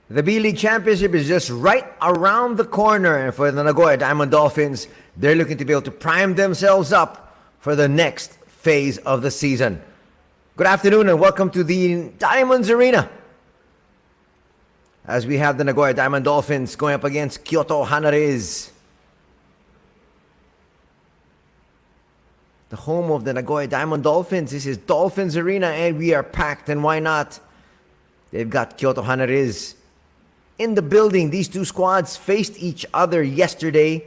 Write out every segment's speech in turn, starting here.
The B.LEAGUE Championship is just right around the corner, and for the Nagoya Diamond Dolphins, they're looking to be able to prime themselves up for the next phase of the season. Good afternoon and welcome to the Diamonds Arena, as we have the Nagoya Diamond Dolphins going up against KYOTO HANNARYZ. The home of the Nagoya Diamond Dolphins. This is Dolphins Arena and we are packed, and why not? They've got KYOTO HANNARYZ in the building. These two squads faced each other yesterday,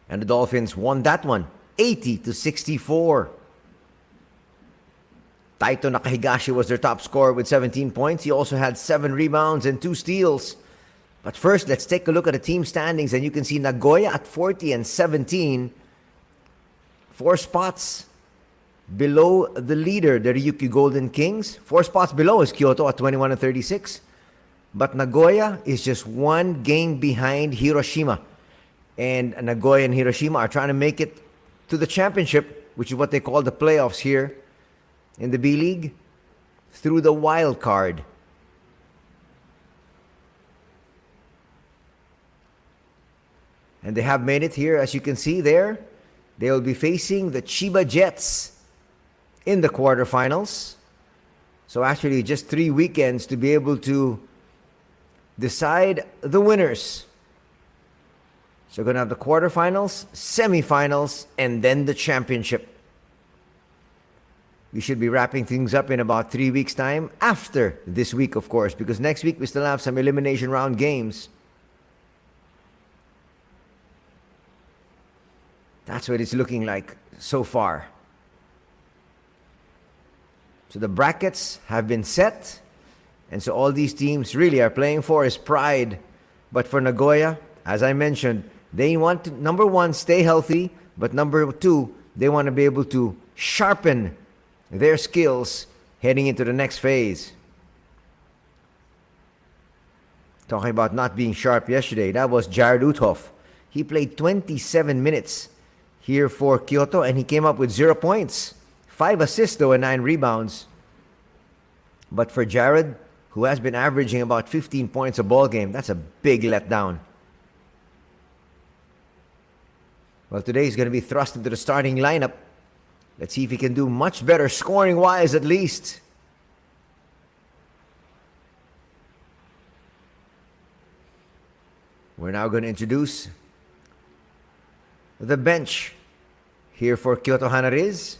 and the Dolphins won that one 80-64. Taito Nakahigashi was their top scorer with 17 points. He also had 7 rebounds and 2 steals. But first, let's take a look at the team standings, and you can see Nagoya at 40-17, 4 spots below the leader, the Ryukyu Golden Kings. 4 spots below is KYOTO at 21-36. But Nagoya is just 1 game behind Hiroshima. And Nagoya and Hiroshima are trying to make it to the championship, which is what they call the playoffs here in the B-League, through the wild card. And they have made it here, as you can see there. They will be facing the Chiba Jets in the quarterfinals. So actually just 3 weekends to be able to decide the winners. So we're going to have the quarterfinals, semifinals, and then the championship. We should be wrapping things up in about 3 weeks' time, after this week, of course, because next week we still have some elimination round games. That's what it's looking like so far. So the brackets have been set, and so all these teams really are playing for is pride. But for Nagoya, as I mentioned, they want to, number 1, stay healthy, but number 2, they want to be able to sharpen their skills heading into the next phase. Talking about not being sharp yesterday, that was Jared Uthoff. He played 27 minutes here for KYOTO, and he came up with 0 points. 5 assists though and 9 rebounds. But for Jared, who has been averaging about 15 points a ball game, that's a big letdown. Well, today he's going to be thrust into the starting lineup. Let's see if he can do much better scoring-wise at least. We're now going to introduce the bench here for KYOTO HANNARYZ.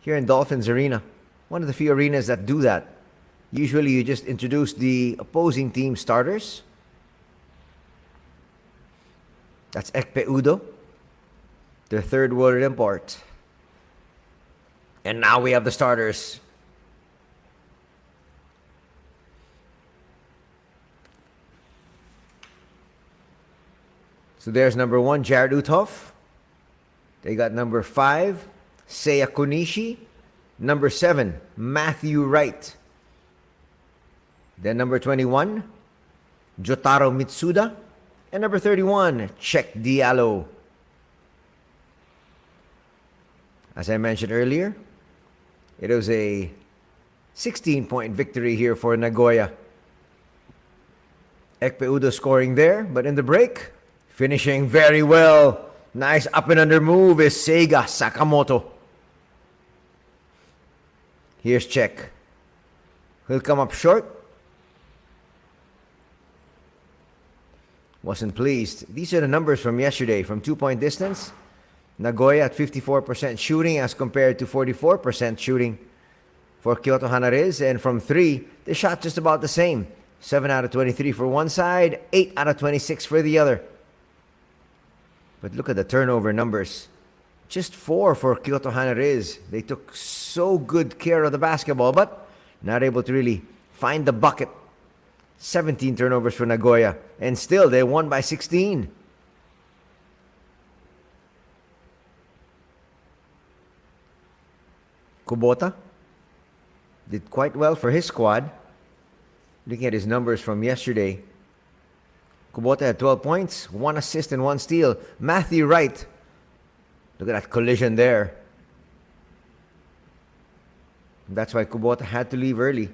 Here in Dolphins Arena, one of the few arenas that do that. Usually you just introduce the opposing team starters. That's Ekpe Udo, their 3rd world import. And now we have the starters. So there's number 1, Jared Uthoff. They got number 5, Seiya Konishi. Number 7, Matthew Wright. Then number 21, Jotaro Mitsuda. And number 31, Check Diallo. As I mentioned earlier, it was a 16-point victory here for Nagoya. Ekpe Udo scoring there, but in the break, finishing very well. Nice up and under move is Seiga Sakamoto. Here's Check. He'll come up short. Wasn't pleased. These are the numbers from yesterday. From 2-point distance, Nagoya at 54% shooting as compared to 44% shooting for KYOTO HANNARYZ. And from 3, they shot just about the same. 7 out of 23 for one side, 8 out of 26 for the other. But look at the turnover numbers. Just 4 for KYOTO HANNARYZ. They took so good care of the basketball, but not able to really find the bucket. 17 turnovers for Nagoya, and still they won by 16. Kubota did quite well for his squad. Looking at his numbers from yesterday, Kubota had 12 points, 1 assist and 1 steal. Matthew Wright, look at that collision there. That's why Kubota had to leave early.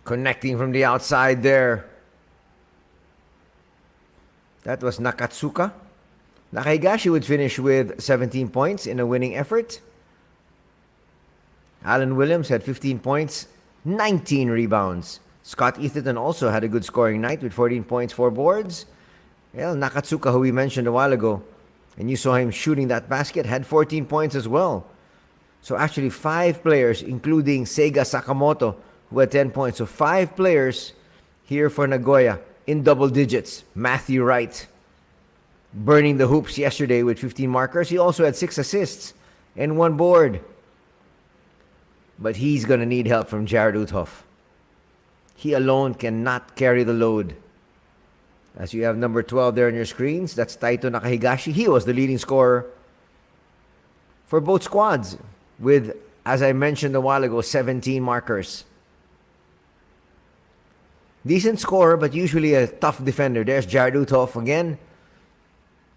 Connecting from the outside there. That was Nakatsuka. Nakahigashi would finish with 17 points in a winning effort. Alan Williams had 15 points, 19 rebounds. Scott Etherton also had a good scoring night with 14 points, 4 boards. Well, Nakatsuka, who we mentioned a while ago, and you saw him shooting that basket, had 14 points as well. So actually 5 players, including Seiga Sakamoto, who had 10 points. So 5 players here for Nagoya in double digits. Matthew Wright, burning the hoops yesterday with 15 markers. He also had 6 assists and 1 board. But he's going to need help from Jared Uthoff. He alone cannot carry the load. As you have number 12 there on your screens, that's Taito Nakahigashi. He was the leading scorer for both squads with, as I mentioned a while ago, 17 markers. Decent scorer, but usually a tough defender. There's Jared Uthoff again.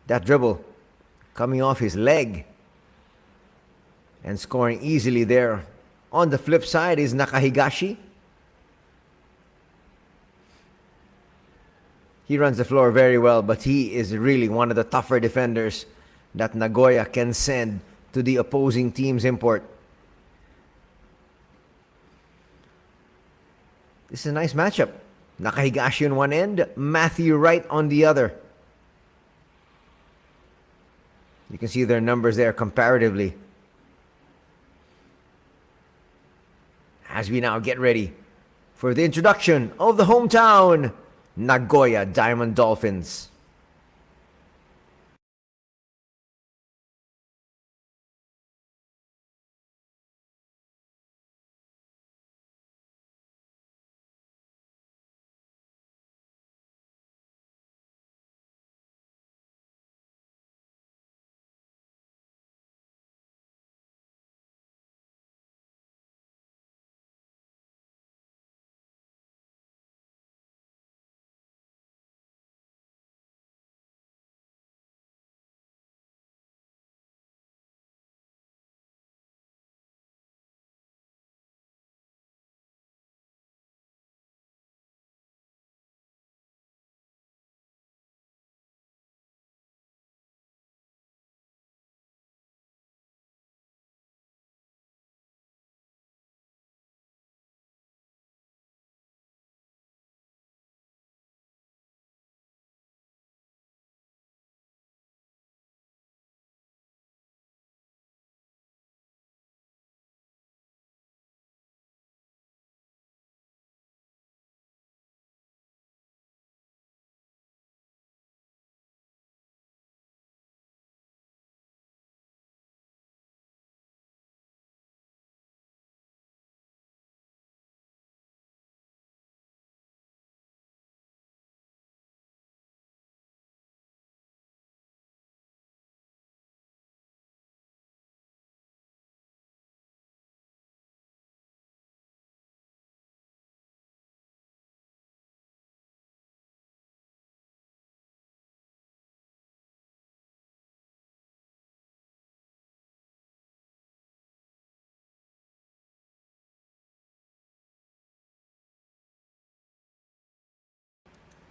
That dribble coming off his leg and scoring easily there. On the flip side is Nakahigashi. He runs the floor very well, but he is really one of the tougher defenders that Nagoya can send to the opposing team's import. This is a nice matchup. Nakahigashi on one end, Matthew Wright on the other. You can see their numbers there comparatively. As we now get ready for the introduction of the hometown Nagoya Diamond Dolphins.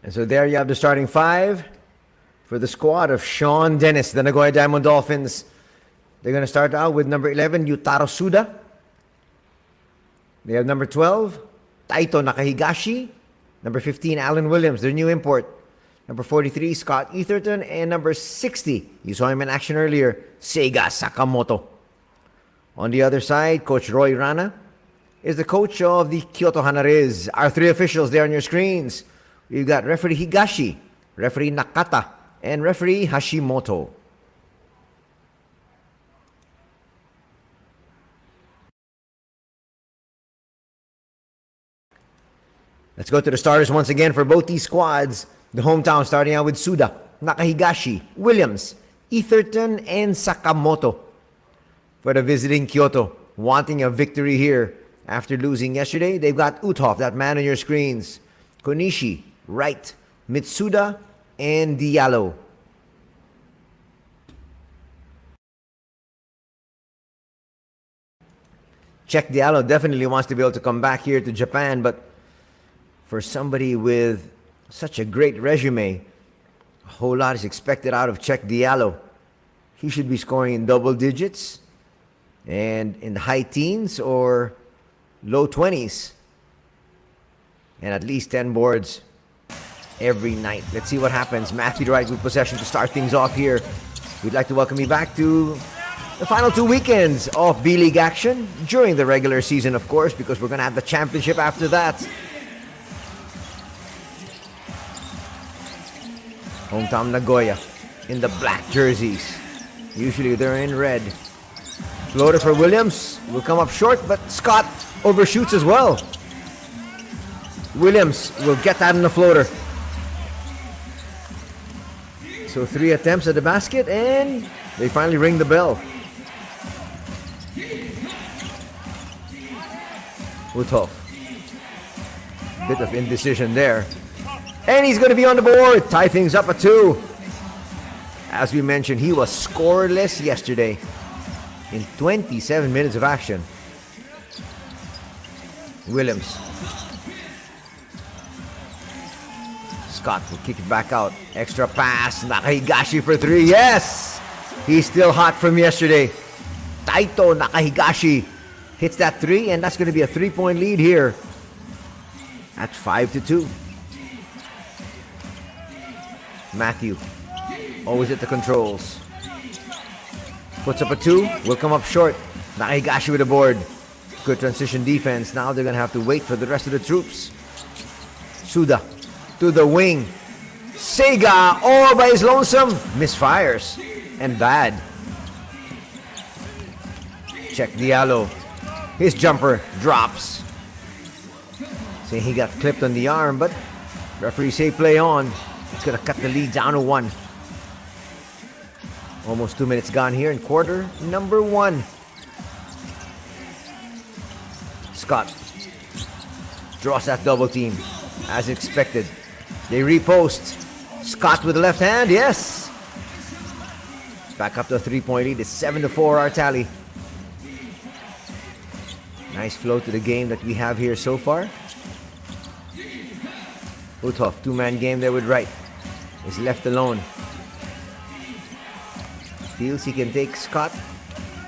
And so there you have the starting 5 for the squad of Sean Dennis, the Nagoya Diamond Dolphins. They're going to start out with number 11, Yutaro Suda. They have number 12, Taito Nakahigashi. Number 15, Alan Williams, their new import. Number 43, Scott Etherton. And number 60, you saw him in action earlier, Seiga Sakamoto. On the other side, Coach Roy Rana is the coach of the KYOTO HANNARYZ. Our 3 officials there on your screens. We've got referee Higashi, referee Nakata, and referee Hashimoto. Let's go to the starters once again for both these squads. The hometown starting out with Suda, Nakahigashi, Williams, Etherton, and Sakamoto. For the visiting Kyoto, wanting a victory here after losing yesterday, they've got Uthoff, that man on your screens, Konishi, Wright, Mitsuda, and Diallo. Check Diallo definitely wants to be able to come back here to Japan, but for somebody with such a great resume, a whole lot is expected out of Check Diallo. He should be scoring in double digits and in the high teens or low 20s. And at least 10 boards every night. Let's see what happens. Matthew Wright with possession to start things off here. We'd like to welcome you back to the final 2 weekends of B.LEAGUE action during the regular season, of course, because we're going to have the championship after that. Hometown Nagoya in the black jerseys. Usually they're in red. Floater for Williams will come up short, but Scott overshoots as well. Williams will get that in the floater. So 3 attempts at the basket, and they finally ring the bell. Uthoff. Bit of indecision there. And he's going to be on the board. Tie things up at 2. As we mentioned, he was scoreless yesterday in 27 minutes of action. Williams. Scott will kick it back out. Extra pass. Nakahigashi for 3. Yes! He's still hot from yesterday. Taito Nakahigashi hits that 3, and that's going to be a 3-point lead here at 5-2. Matthew, always at the controls. Puts up a 2, will come up short. Nakahigashi with the board. Good transition defense. Now they're going to have to wait for the rest of the troops. Suda to the wing. Sega all by his lonesome. Misfires. And bad. Check Diallo. His jumper drops. Saying he got clipped on the arm, but referee say play on. It's going to cut the lead down to 1. Almost 2 minutes gone here in quarter number 1. Scott draws that double team as expected. They repost. Scott with the left hand. Yes. Back up to a 3-point lead. It's 7-4 our tally. Nice flow to the game that we have here so far. Uthoff, 2-man game there with Wright. Is left alone. Feels he can take Scott,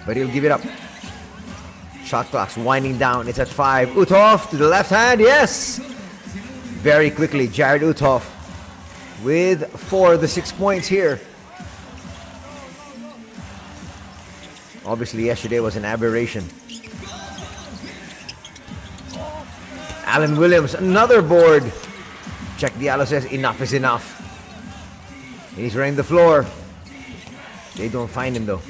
but he'll give it up. Shot clock's winding down. It's at 5. Uthoff to the left hand. Yes! Very quickly, Jared Uthoff with 4 of the 6 points here. Obviously, yesterday was an aberration. Alan Williams, another board. Check Diallo says enough is enough. And he's running the floor. They don't find him though.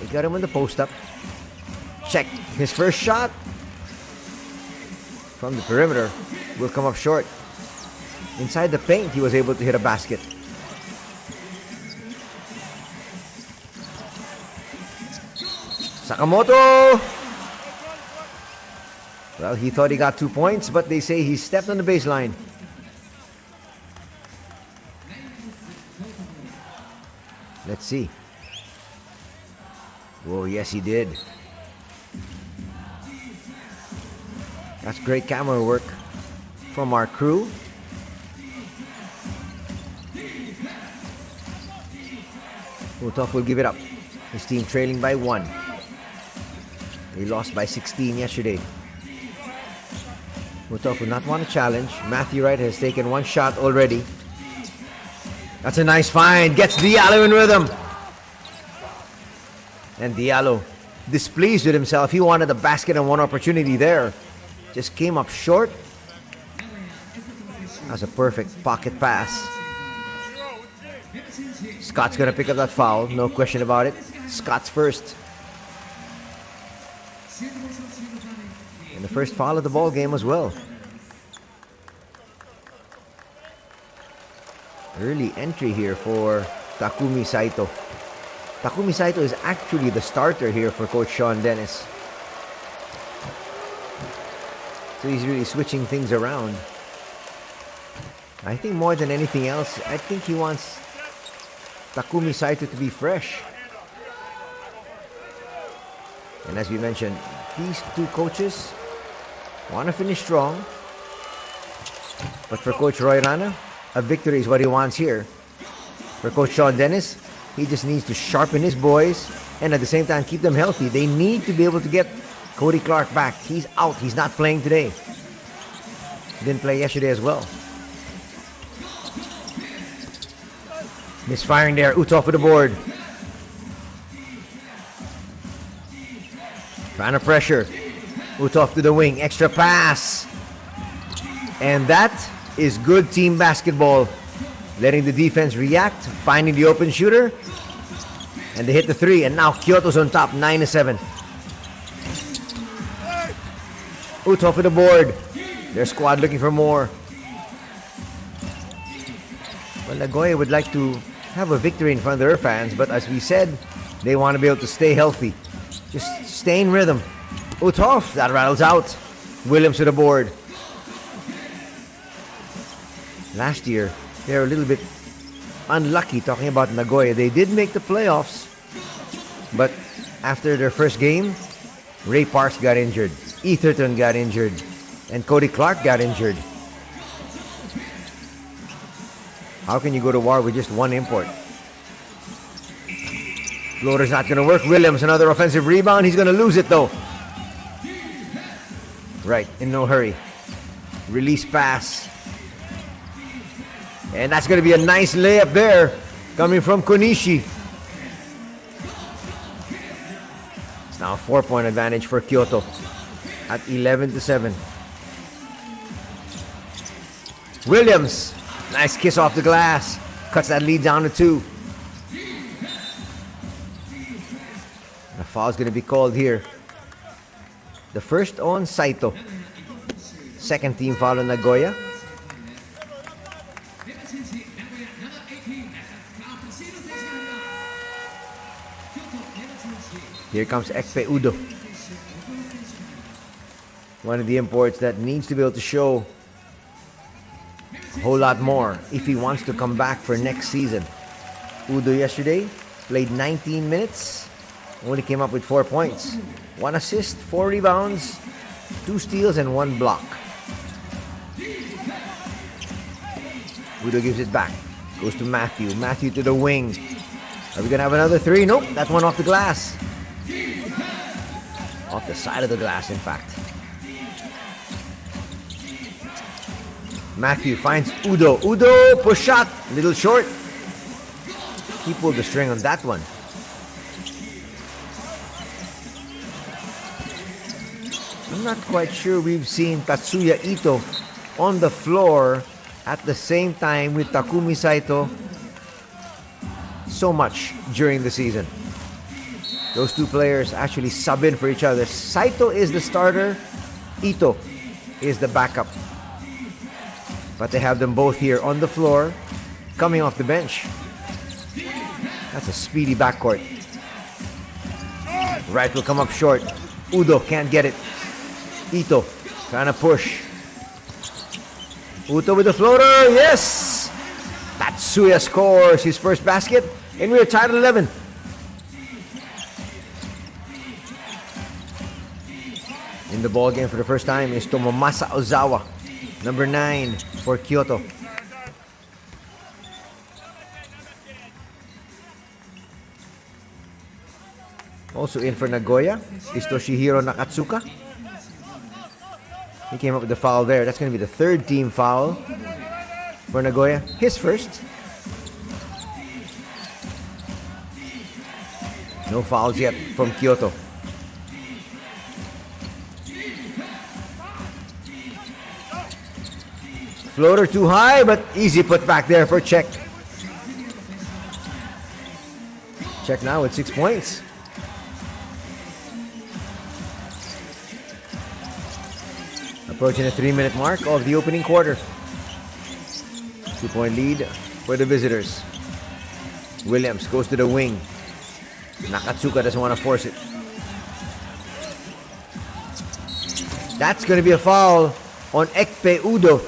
They got him on the post up. Check his first shot from the perimeter will come up short. Inside the paint, he was able to hit a basket. Sakamoto! Well, he thought he got 2 points, but they say he stepped on the baseline. Let's see. Whoa, yes he did. That's great camera work from our crew. Uthoff will give it up. His team trailing by 1. They lost by 16 yesterday. Uthoff will not want to challenge. Matthew Wright has taken 1 shot already. That's a nice find. Gets Diallo in rhythm. And Diallo displeased with himself. He wanted a basket and 1 opportunity there. Just came up short. That's a perfect pocket pass. Scott's going to pick up that foul. No question about it. Scott's first. And the first foul of the ball game as well. Early entry here for Takumi Saito. Takumi Saito is actually the starter here for Coach Sean Dennis. So he's really switching things around. I think more than anything else, I think he wants Takumi Saito to be fresh. And as we mentioned, These two coaches want to finish strong. But for Coach Roy Rana, a victory is what he wants here. For Coach Sean Dennis, he just needs to sharpen his boys and at the same time keep them healthy. They need to be able to get Cody Clark back. He's out. He's not playing today. Didn't play yesterday as well. Misfiring there. Utov with the board. Trying to pressure. Utov to the wing. Extra pass. And that is good team basketball. Letting the defense react. Finding the open shooter. And they hit the three. And now Kyoto's on top. 9-7. Utov with the board. Their squad looking for more. Well, Nagoya would like to have a victory in front of their fans, but as we said, they want to be able to stay healthy. Just stay in rhythm. Utov, that rattles out. Williams to the board. Last year, they were a little bit unlucky talking about Nagoya. They did make the playoffs, but after their first game, Ray Parks got injured. Etherton got injured. And Cody Clark got injured. How can you go to war with just one import? Floater's not going to work. Williams, another offensive rebound. He's going to lose it though. Right, in no hurry. Release pass. And that's going to be a nice layup there. Coming from Konishi. Now a 4-point advantage for Kyoto. At 11-7. Williams, nice kiss off the glass. Cuts that lead down to 2. A foul's going to be called here. The first on Saito. Second team foul on Nagoya. Here comes Ekpe Udo. One of the imports that needs to be able to show a whole lot more if he wants to come back for next season. Udo yesterday played 19 minutes, only came up with 4 points. 1 assist, 4 rebounds, 2 steals, and 1 block. Udo gives it back. Goes to Matthew. Matthew to the wing. Are we going to have another 3? Nope, that one off the glass. Off the side of the glass, in fact. Matthew finds Udo. Udo, push shot. Little short. He pulled the string on that one. I'm not quite sure we've seen Tatsuya Ito on the floor at the same time with Takumi Saito so much during the season. Those two players actually sub in for each other. Saito is the starter. Ito is the backup. But they have them both here on the floor, coming off the bench. That's a speedy backcourt. Right will come up short. Udo can't get it. Ito trying to push. Udo with the floater. Yes! Tatsuya scores his first basket. And we're tied at 11. In the ball game for the first time is Tomomasa Ozawa. Number 9 for Kyoto. Also in for Nagoya is Toshihiro Nakatsuka. He came up with the foul there. That's going to be the third team foul for Nagoya. His first. No fouls yet from Kyoto. Floater too high, but easy put back there for Check. Check now with 6 points. Approaching the 3-minute mark of the opening quarter. 2-point lead for the visitors. Williams goes to the wing. Nakatsuka doesn't want to force it. That's going to be a foul on Ekpe Udo.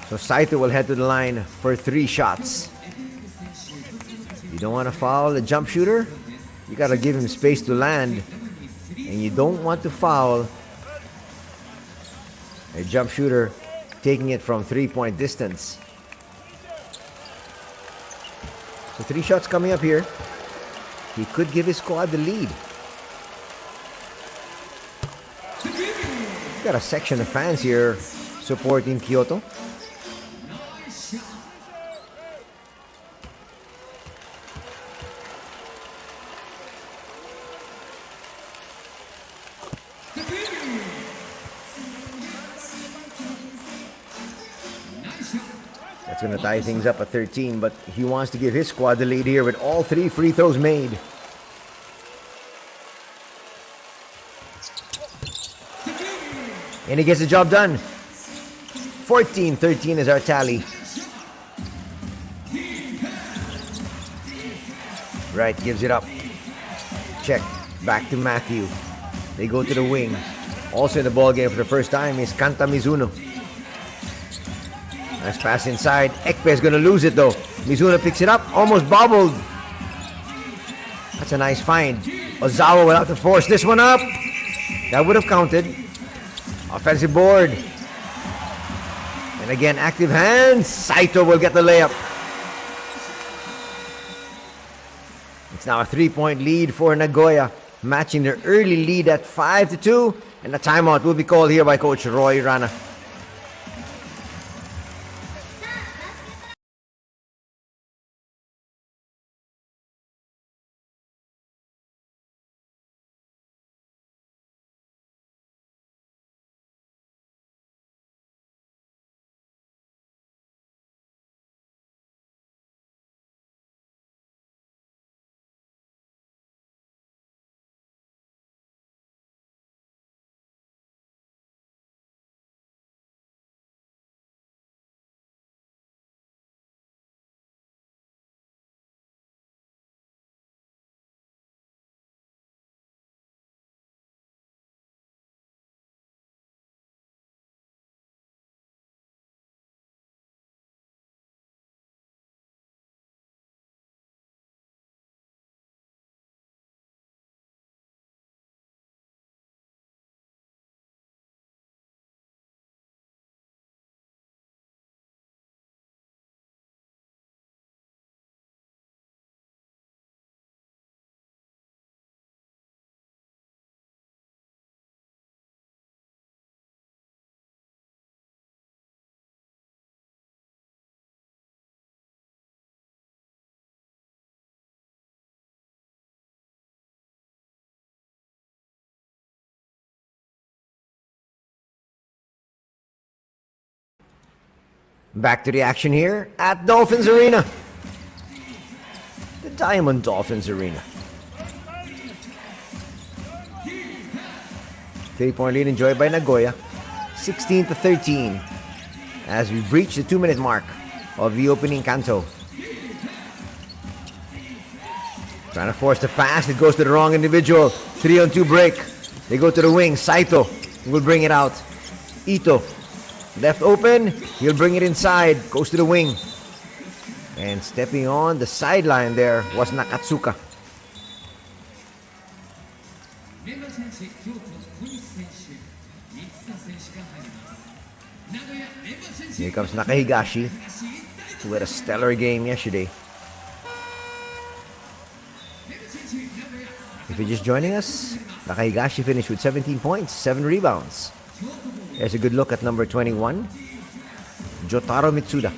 So Saito will head to the line for 3 shots. You don't want to foul the jump shooter. You gotta give him space to land. And you don't want to foul a jump shooter taking it from 3-point distance. So 3 shots coming up here. He could give his squad the lead. Got a section of fans here supporting KYOTO. That's going to tie things up at 13, but he wants to give his squad the lead here with all 3 free throws made. And he gets the job done. 14-13 is our tally. Right, gives it up. Check. Back to Matthew. They go to the wing. Also in the ball game for the first time is Kanta Mizuno. Nice pass inside. Ekpe is going to lose it though. Mizuno picks it up. Almost bobbled. That's a nice find. Ozawa will have to force this one up. That would have counted. Offensive board. And again, active hands. Saito will get the layup. It's now a 3-point lead for Nagoya, matching their early lead at 5-2. And a timeout will be called here by Coach Roy Rana. Back to the action here at Dolphins Arena. The Diamond Dolphins Arena. 3-point lead enjoyed by Nagoya. 16-13 as we breach the 2-minute mark of the opening canto. Trying to force the pass. It goes to the wrong individual. 3-on-2 break. They go to the wing. Saito will bring it out. Ito. Left open. He'll bring it inside. Goes to the wing. And stepping on the sideline there was Nakatsuka. Here comes Nakahigashi, who had a stellar game yesterday. If you're just joining us, Nakahigashi finished with 17 points, 7 rebounds. Here's a good look at number 21, Jotaro Mitsuda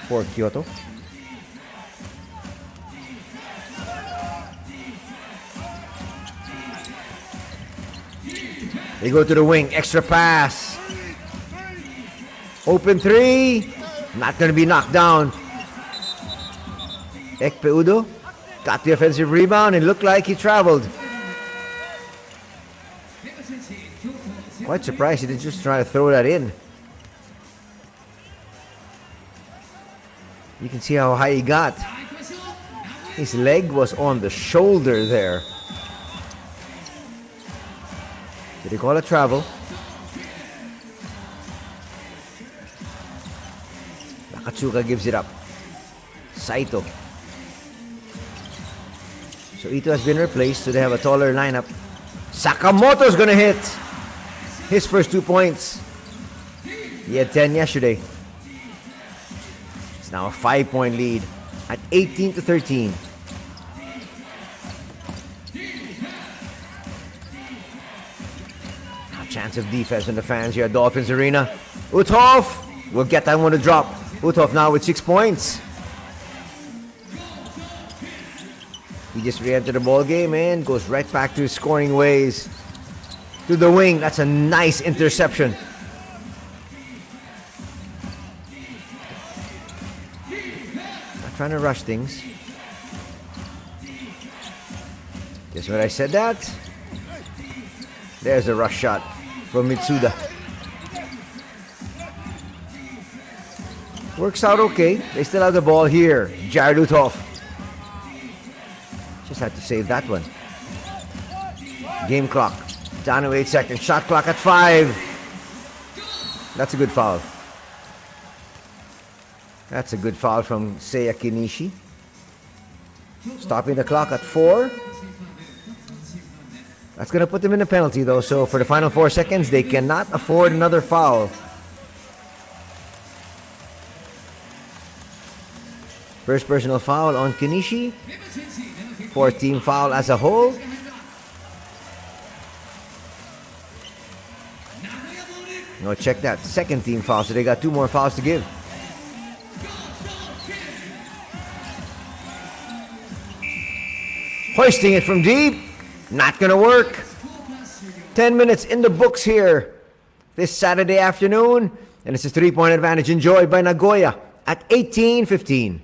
for KYOTO. They go to the wing, extra pass. Open three, not going to be knocked down. Ekpe Udo got the offensive rebound and looked like he traveled. Quite surprised he didn't just try to throw that in. You can see how high he got. His leg was on the shoulder there. Did he call a travel? Nakatsuka gives it up. Saito. So Ito has been replaced, so they have a taller lineup. Sakamoto's gonna hit his first 2 points. He had 10 yesterday. It's now a 5-point lead at 18-13. A chance of defense from the fans here at Dolphins Arena. Uthoff will get that one to drop. Uthoff now with 6 points. He just re-entered the ball game and goes right back to his scoring ways. To the wing. That's a nice interception. Not trying to rush things. Just when I said that, there's a rush shot from Mitsuda. Works out okay. They still have the ball here. Jared Uthoff. Just had to save that one. Game clock down to 8 seconds. Shot clock at 5. That's a good foul. That's a good foul from Seiya Kinishi. Stopping the clock at 4. That's going to put them in a penalty though. So for the final 4 seconds, they cannot afford another foul. First personal foul on Kinishi. 4th team foul as a whole. No, check that. 2nd team foul. So they got 2 more fouls to give. Hoisting it from deep. Not gonna work. 10 minutes in the books here this Saturday afternoon. And it's a 3-point advantage enjoyed by Nagoya at 18-15.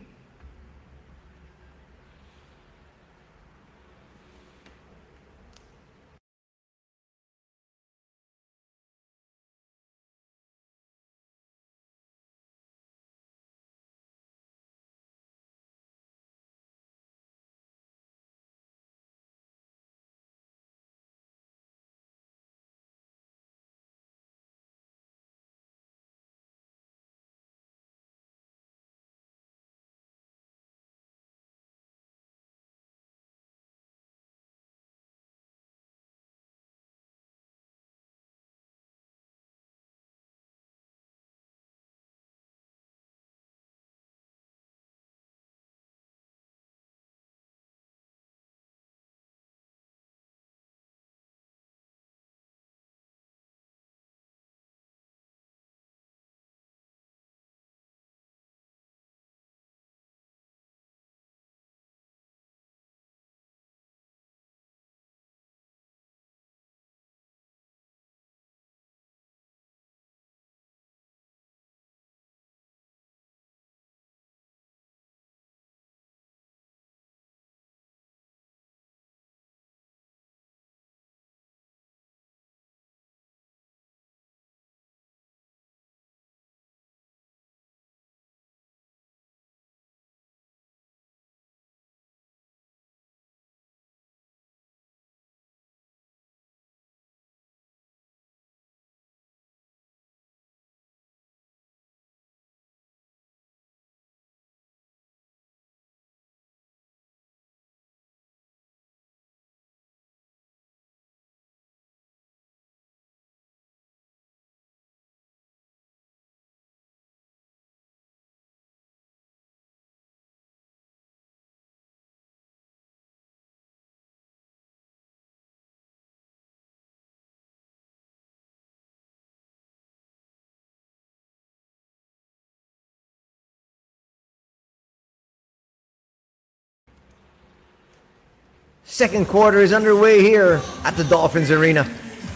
Second quarter is underway here at the Dolphins Arena.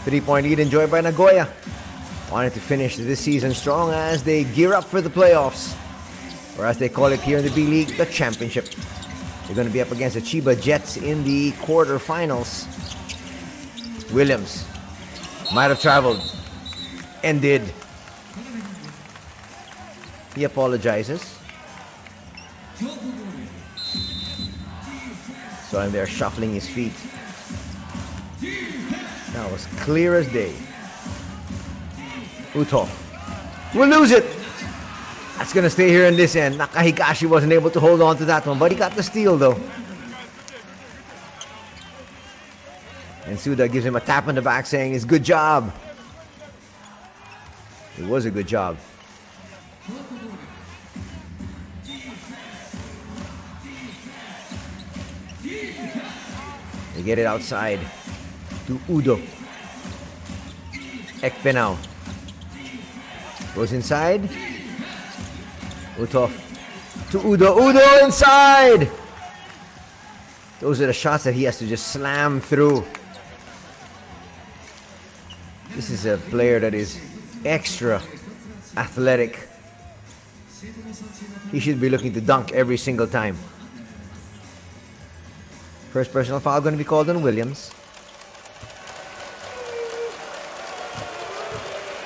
3-point lead enjoyed by Nagoya. Wanted to finish this season strong as they gear up for the playoffs. Or as they call it here in the B.LEAGUE, the championship. They're going to be up against the Chiba Jets in the quarterfinals. Williams might have traveled and did. He apologizes. So I'm there shuffling his feet. That was clear as day. Uthoff will lose it. That's going to stay here in this end. Nakahigashi wasn't able to hold on to that one, but he got the steal though. And Suda gives him a tap on the back saying, it's good job. It was a good job. They get it outside to Udo. Ekpe now. Goes inside. Uthoff to Udo. Udo inside! Those are the shots that he has to just slam through. This is a player that is extra athletic. He should be looking to dunk every single time. First personal foul going to be called on Williams.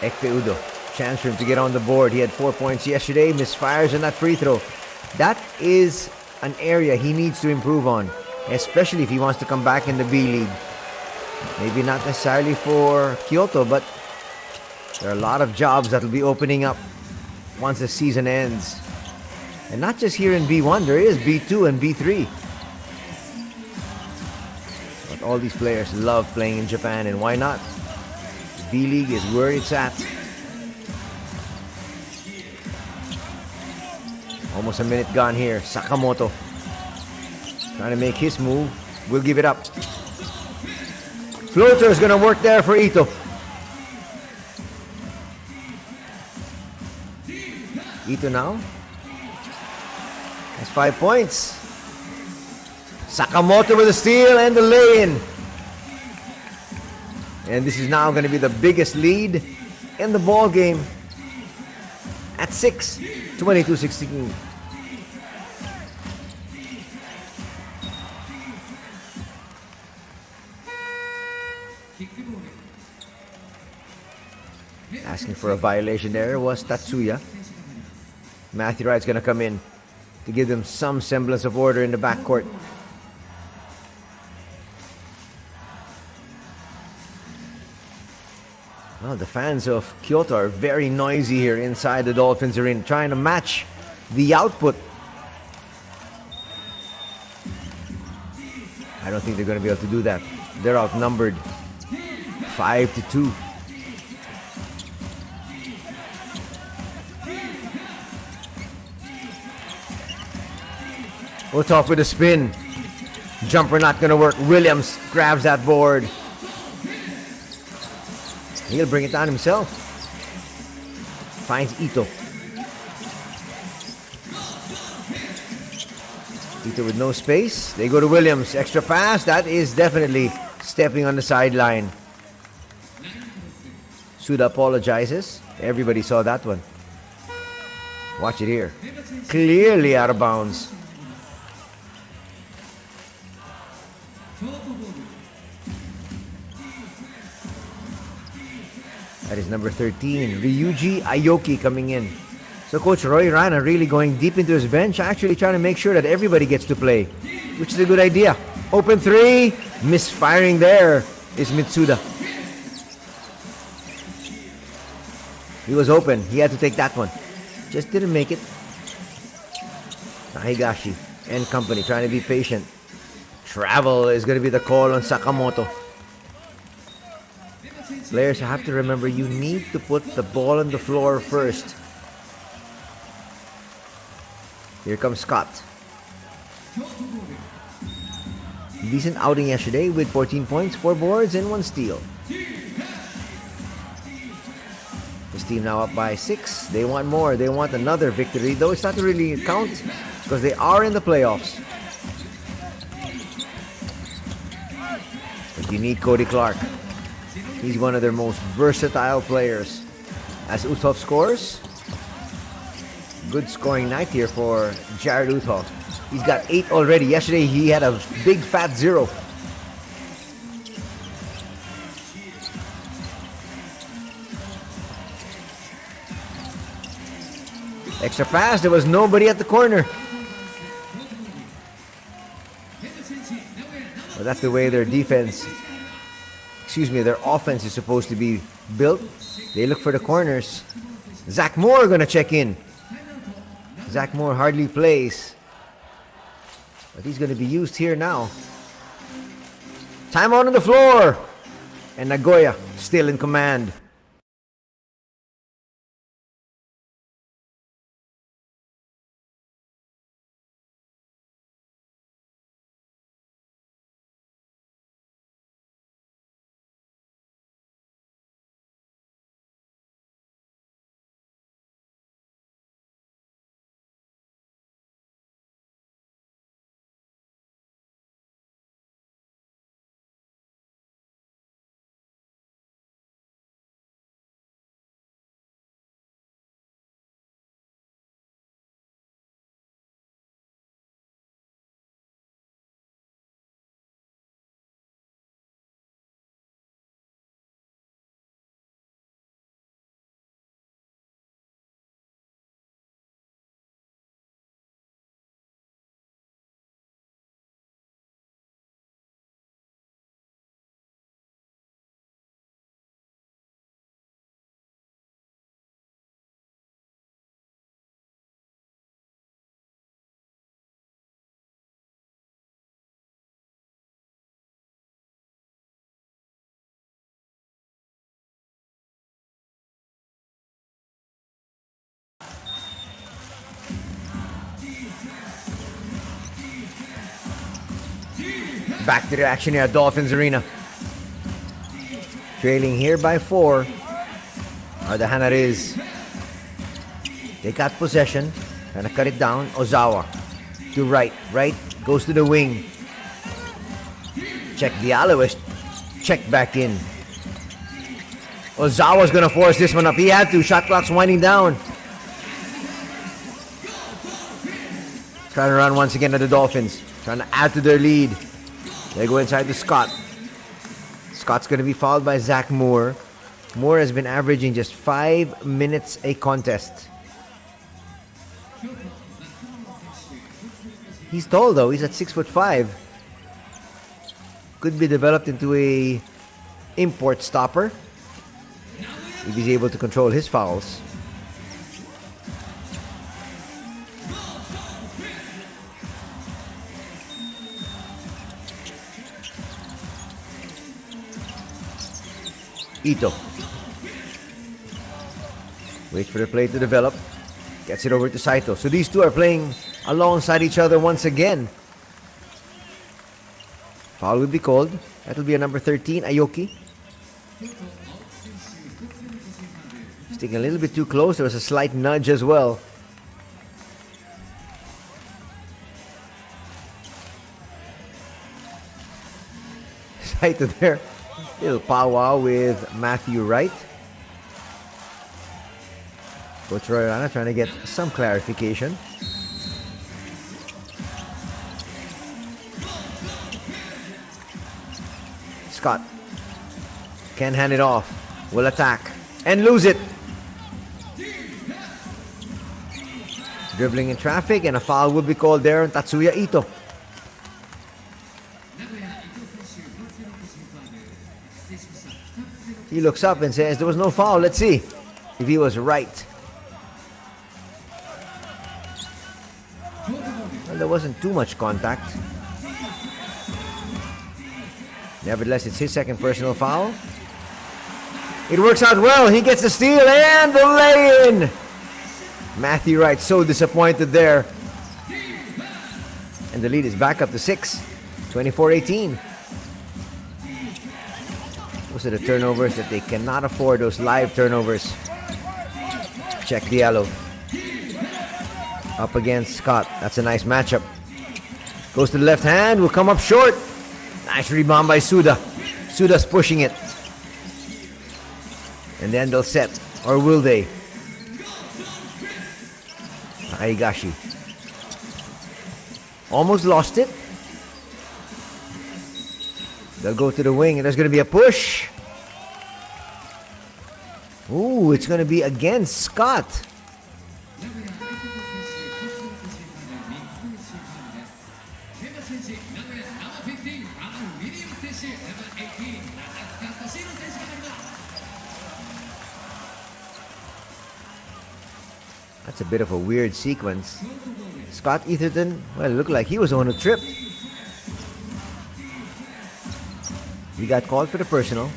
Ekpe Udo. Chance for him to get on the board. He had 4 points yesterday. Misfires on that free throw. That is an area he needs to improve on, especially if he wants to come back in the B-League. Maybe not necessarily for Kyoto, but there are a lot of jobs that will be opening up once the season ends. And not just here in B1, there is B2 and B3. But all these players love playing in Japan, and why not? B-League is where it's at. Almost a minute gone here. Sakamoto trying to make his move. We'll give it up. Floater is going to work there for Ito. Ito now has 5 points. Sakamoto with the steal and the lay-in. And this is now going to be the biggest lead in the ball game at 6, 22-16. Asking for a violation there was Tatsuya. Matthew Wright's going to come in to give them some semblance of order in the backcourt. Well, the fans of Kyoto are very noisy here inside the Dolphins arena, trying to match the output. I don't think they're going to be able to do that. They're outnumbered 5-2. Uthoff with a spin. Jumper not going to work. Williams grabs that board. He'll bring it down himself. Finds Ito. Ito with no space. They go to Williams. Extra pass. That is definitely stepping on the sideline. Suda apologizes. Everybody saw that one. Watch it here. Clearly out of bounds. That is number 13, Ryuji Aoki coming in. So Coach Roy Rana really going deep into his bench, actually trying to make sure that everybody gets to play, which is a good idea. Open three, misfiring there is Mitsuda. He was open, he had to take that one. Just didn't make it. Higashi and company trying to be patient. Travel is going to be the call on Sakamoto. Players have to remember you need to put the ball on the floor first. Here comes Scott. Decent outing yesterday with 14 points, 4 boards, and 1 steal. This team now up by 6. They want more. They want another victory, though it's not really a count because they are in the playoffs. But you need Cody Clark. He's one of their most versatile players. As Uthoff scores, good scoring night here for Jared Uthoff. He's got 8 already. Yesterday he had a big fat 0. Extra pass, there was nobody at the corner. Well, that's the way their offense is supposed to be built. They look for the corners. Zach Moore gonna check in. Zach Moore hardly plays, but he's gonna be used here now. Timeout on the floor. And Nagoya still in command. Back to the action here at Dolphins Arena. Trailing here by 4 are the HANNARYZ. They got possession. Gonna cut it down. Ozawa to right. Right goes to the wing. Check Diallo is checked back in. Ozawa's gonna force this one up. He had to. Shot clock's winding down. Trying to run once again at the Dolphins. Trying to add to their lead. They go inside to Scott. Scott's going to be fouled by Zach Moore. Moore has been averaging just 5 minutes a contest. He's tall though. He's at 6'5". Could be developed into a import stopper if he's able to control his fouls. Ito waits for the play to develop. Gets it over to Saito. So these two are playing alongside each other once again. Foul will be called. That will be a number 13, Aoki. Sticking a little bit too close. There was a slight nudge as well. Saito there. Little powwow with Matthew Wright. Coach Roy Rana trying to get some clarification. Scott can hand it off. Will attack and lose it. Dribbling in traffic, and a foul will be called there on Tatsuya Ito. He looks up and says there was no foul. Let's see if he was right. Well, there wasn't too much contact. Nevertheless, it's his second personal foul. It works out well. He gets the steal and the lay-in. Matthew Wright so disappointed there. And the lead is back up to 6. 24-18. Those are the turnovers that they cannot afford, those live turnovers. Check Diallo. Up against Scott. That's a nice matchup. Goes to the left hand. Will come up short. Nice rebound by Suda. Suda's pushing it. And then they'll set. Or will they? Aigashi. Almost lost it. They'll go to the wing, and there's going to be a push. Ooh, it's going to be against Scott. That's a bit of a weird sequence. Scott Etherton, well, it looked like he was the one who tripped. He got called for the personal.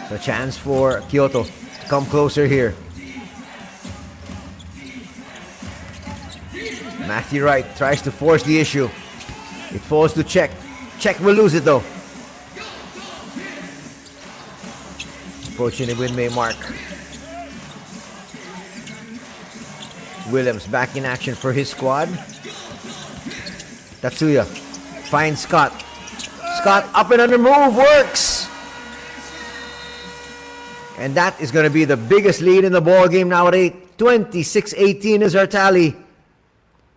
So a chance for KYOTO to come closer here. Matthew Wright tries to force the issue. It falls to Check. Check will lose it though. Approaching the windmill mark. Williams back in action for his squad. Tatsuya finds Scott. Scott up and under move works. And that is going to be the biggest lead in the ball game now at 8. 26-18 is our tally.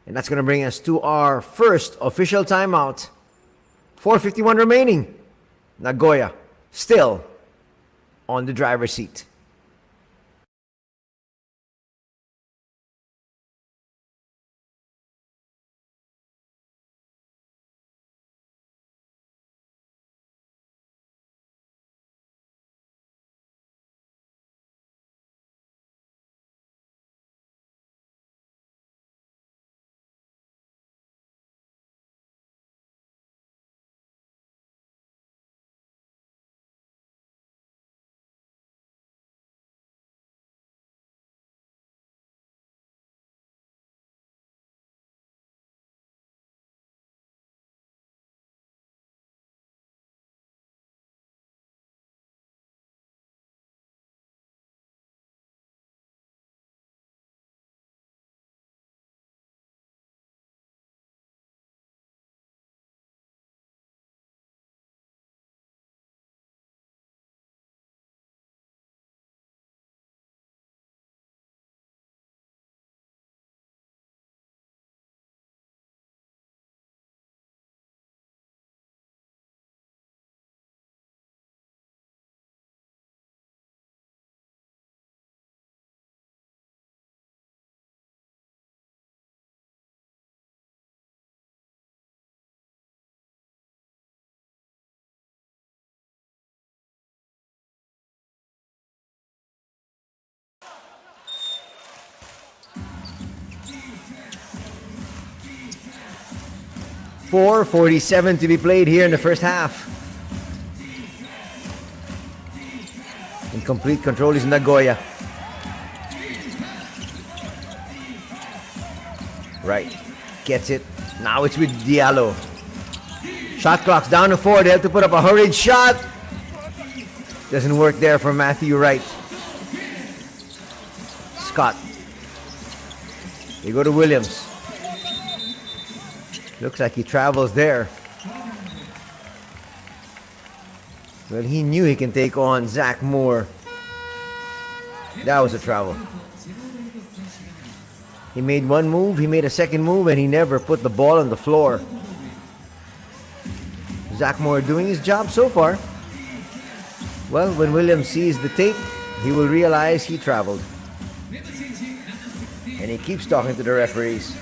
And that's going to bring us to our first official timeout. 4:51 remaining. Nagoya still on the driver's seat. .447 to be played here in the first half. In complete control is Nagoya. Right, gets it. Now it's with Diallo. Shot clock's down to 4. They have to put up a hurried shot. Doesn't work there for Matthew Wright. Scott. They go to Williams. Looks like he travels there. Well, he knew he can take on Zach Moore. That was a travel. He made one move, he made a second move, and he never put the ball on the floor. Zach Moore doing his job so far. Well, when Williams sees the tape, he will realize he traveled. And he keeps talking to the referees.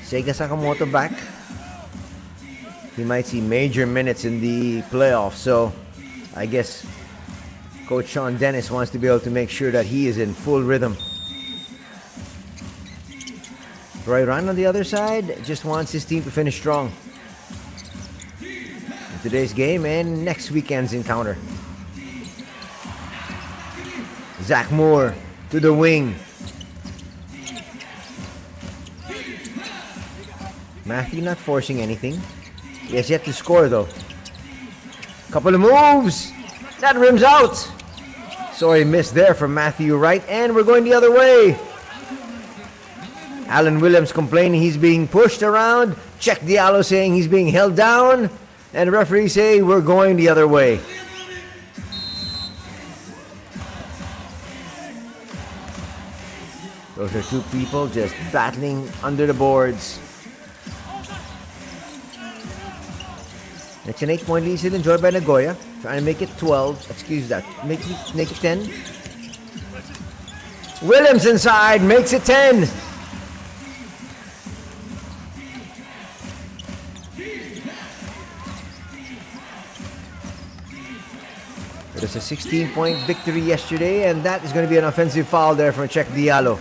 Seiga Sakamoto back. He might see major minutes in the playoffs, so I guess Coach Sean Dennis wants to be able to make sure that he is in full rhythm. Roy Ryan on the other side just wants his team to finish strong in today's game and next weekend's encounter. Zach Moore to the wing. Matthew not forcing anything. He has yet to score though. Couple of moves. That rims out. Sorry, missed there from Matthew Wright. And we're going the other way. Alan Williams complaining he's being pushed around. Check Diallo saying he's being held down. And the referee say we're going the other way. Those are two people just battling under the boards. It's an 8-point lead still enjoyed by Nagoya. Trying to make it 12. Excuse that. Make it 10. Williams inside. Makes it 10. It was a 16-point victory yesterday, and that is going to be an offensive foul there from Check Diallo.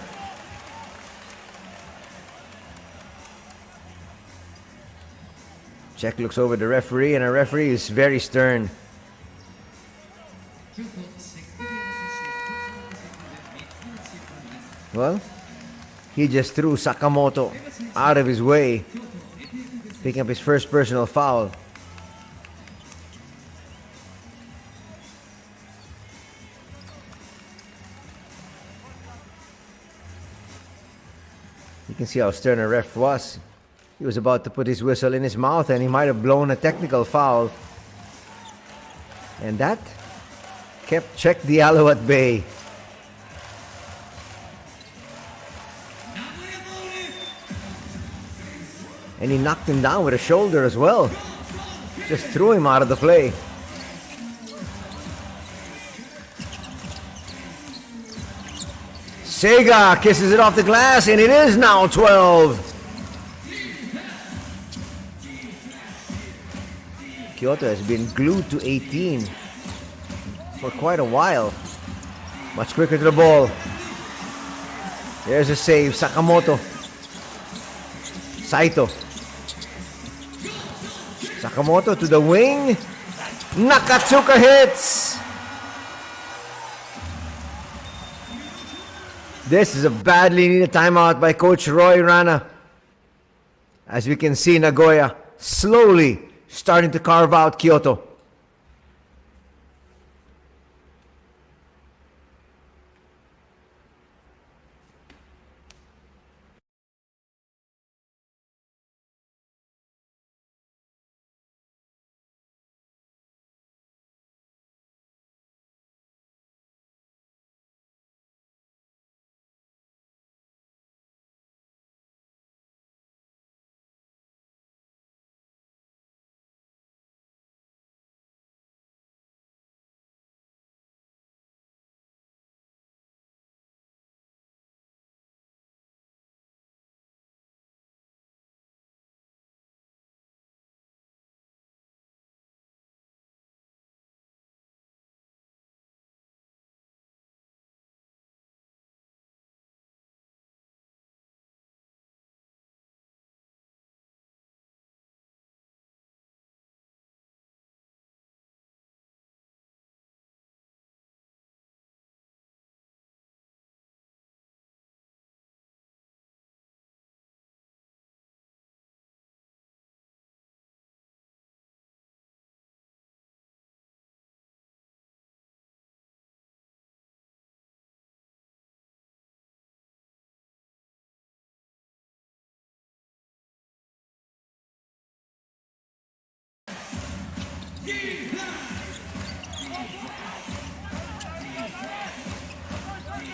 Czech looks over the referee, and our referee is very stern. Well, he just threw Sakamoto out of his way, picking up his first personal foul. You can see how stern a ref was. He was about to put his whistle in his mouth and he might have blown a technical foul. And that kept Czech Diallo at bay. And he knocked him down with a shoulder as well. Just threw him out of the play. Sega kisses it off the glass, and it is now 12. Kyoto has been glued to 18 for quite a while. Much quicker to the ball. There's a save. Sakamoto. Saito. Sakamoto to the wing. Nakatsuka hits. This is a badly needed timeout by Coach Roy Rana. As we can see, Nagoya slowly starting to carve out Kyoto.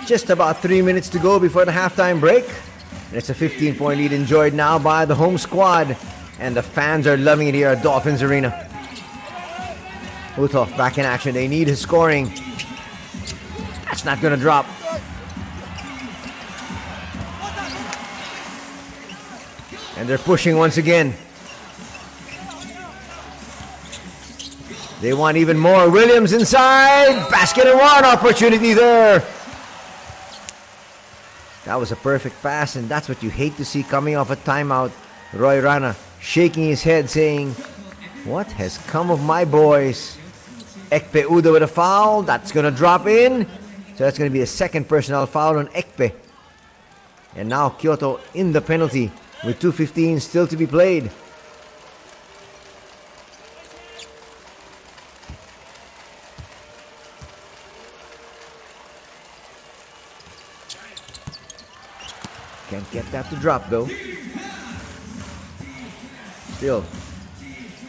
Just about 3 minutes to go before the halftime break. And it's a 15-point lead enjoyed now by the home squad. And the fans are loving it here at Dolphins Arena. Uthoff back in action. They need his scoring. That's not going to drop. And they're pushing once again. They want even more. Williams inside. Basket and one. Opportunity there. That was a perfect pass, and that's what you hate to see coming off a timeout. Roy Rana shaking his head saying, what has come of my boys? Ekpe Udo with a foul. That's going to drop in. So that's going to be a second personal foul on Ekpe. And now Kyoto in the penalty with 2:15 still to be played. Can't get that to drop though. Still,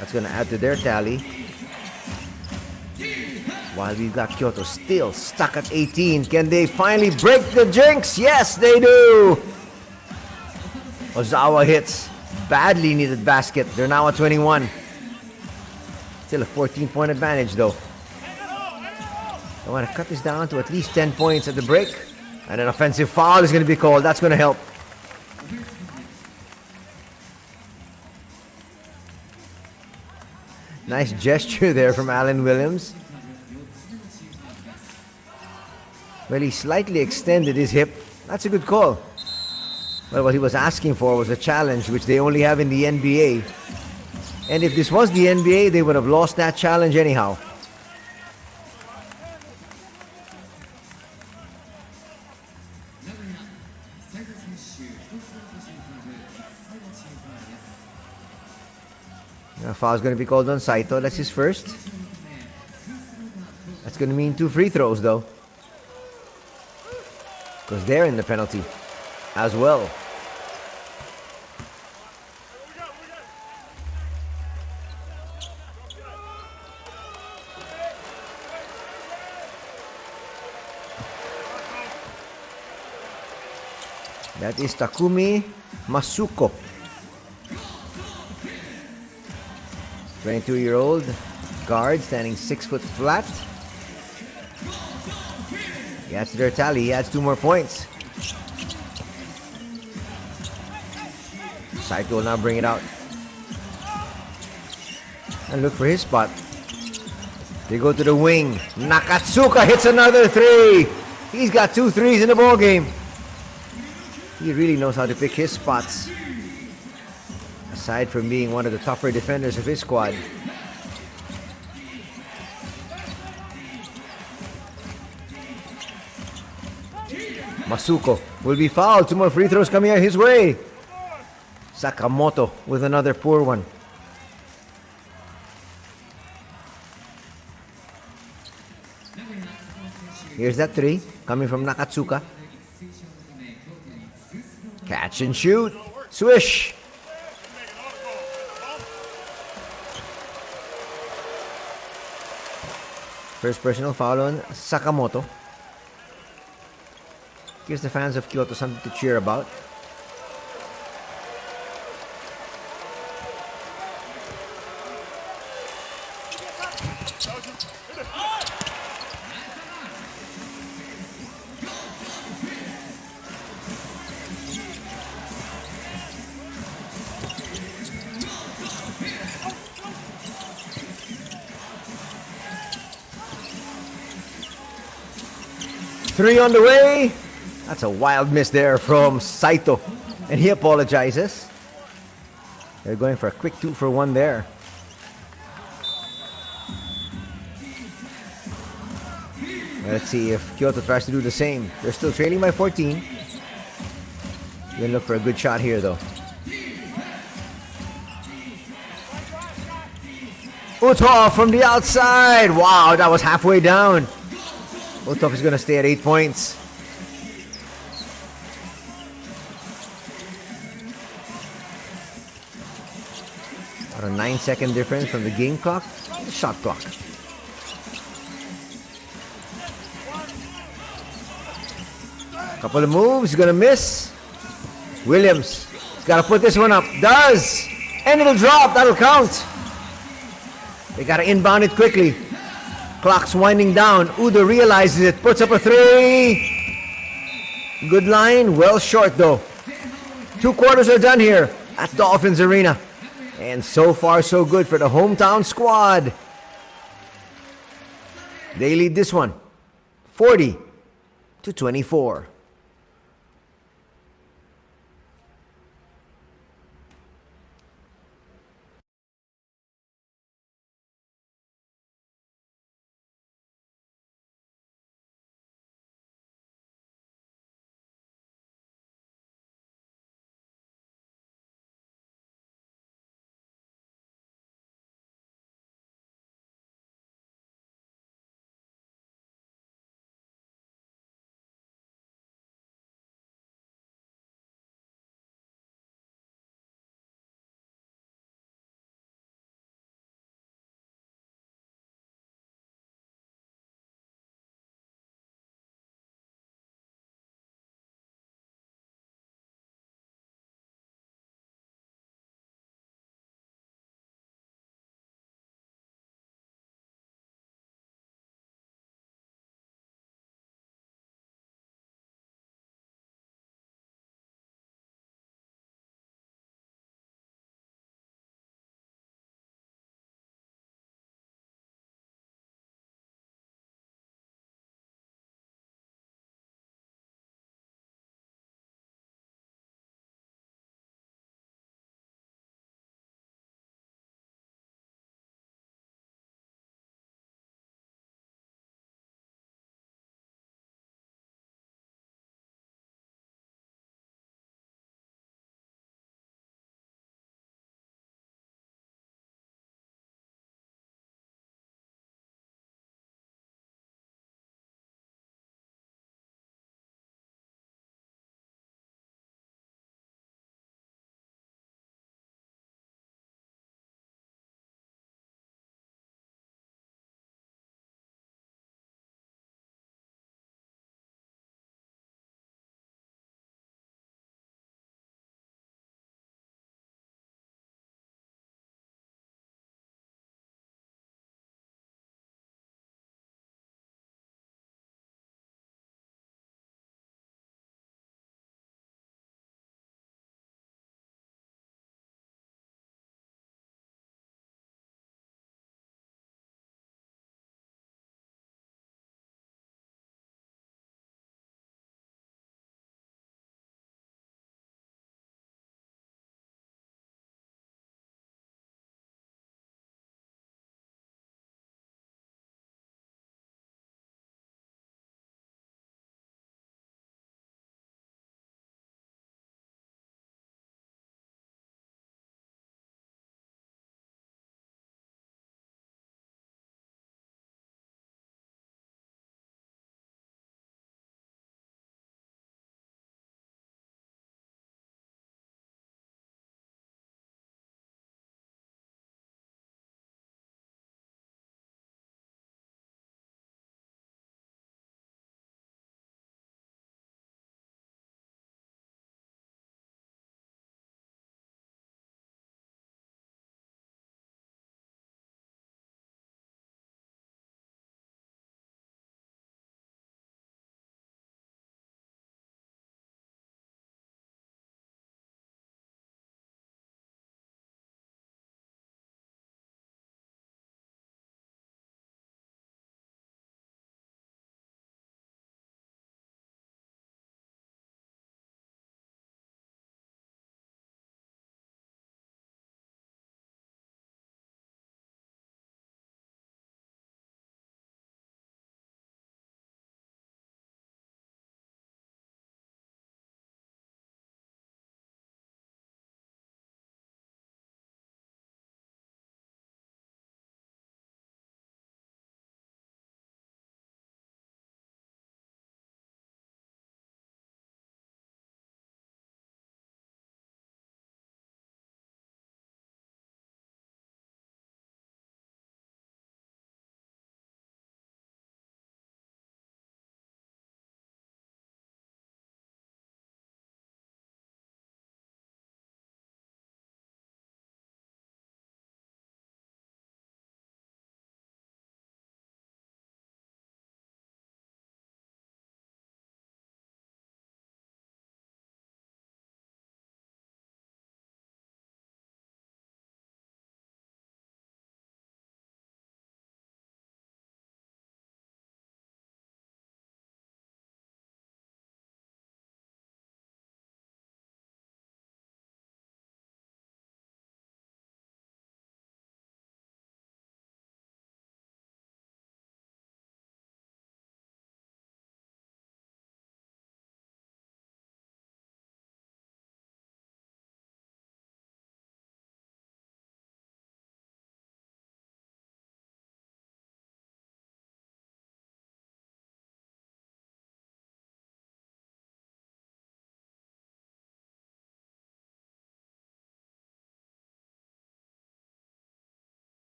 that's going to add to their tally. While we've got Kyoto still stuck at 18. Can they finally break the jinx? Yes, they do! Ozawa hits. Badly needed basket. They're now at 21. Still a 14-point advantage though. I want to cut this down to at least 10 points at the break. And an offensive foul is going to be called. That's going to help. Nice gesture there from Alan Williams. Well, he slightly extended his hip. That's a good call. Well, what he was asking for was a challenge, which they only have in the NBA. And if this was the NBA, they would have lost that challenge anyhow. Foul's going to be called on Saito. That's his first. That's going to mean 2 free throws, though, because they're in the penalty as well. That is Takumi Masuko. 22-year-old guard standing 6 foot flat. He adds to their tally. He adds 2 more points. Saito will now bring it out and look for his spot. They go to the wing. Nakatsuka hits another 3. He's got 2 threes in the ball game. He really knows how to pick his spots, aside from being one of the tougher defenders of his squad. Masuko will be fouled. 2 more free throws coming out his way. Sakamoto with another poor one. Here's that 3 coming from Nakatsuka. Catch and shoot. Swish. First personal foul on Sakamoto. Gives the fans of Kyoto something to cheer about. Three on the way. That's a wild miss there from Saito, and he apologizes. They're going for a quick 2 for 1 there. Let's see if Kyoto tries to do the same. They're still trailing by 14. Gonna look for a good shot here, though. Uthoff from the outside. Wow, that was halfway down. Uthoff is gonna stay at 8 points. About a 9-second difference from the game clock, the shot clock. Couple of moves, he's gonna miss. Williams, he's gotta put this one up. Does! And it'll drop, that'll count. They gotta inbound it quickly. Clock's winding down. Udo realizes it, puts up a 3. Good line, well short though. 2 quarters are done here at Dolphins Arena. And so far so good for the hometown squad. They lead this one 40-24.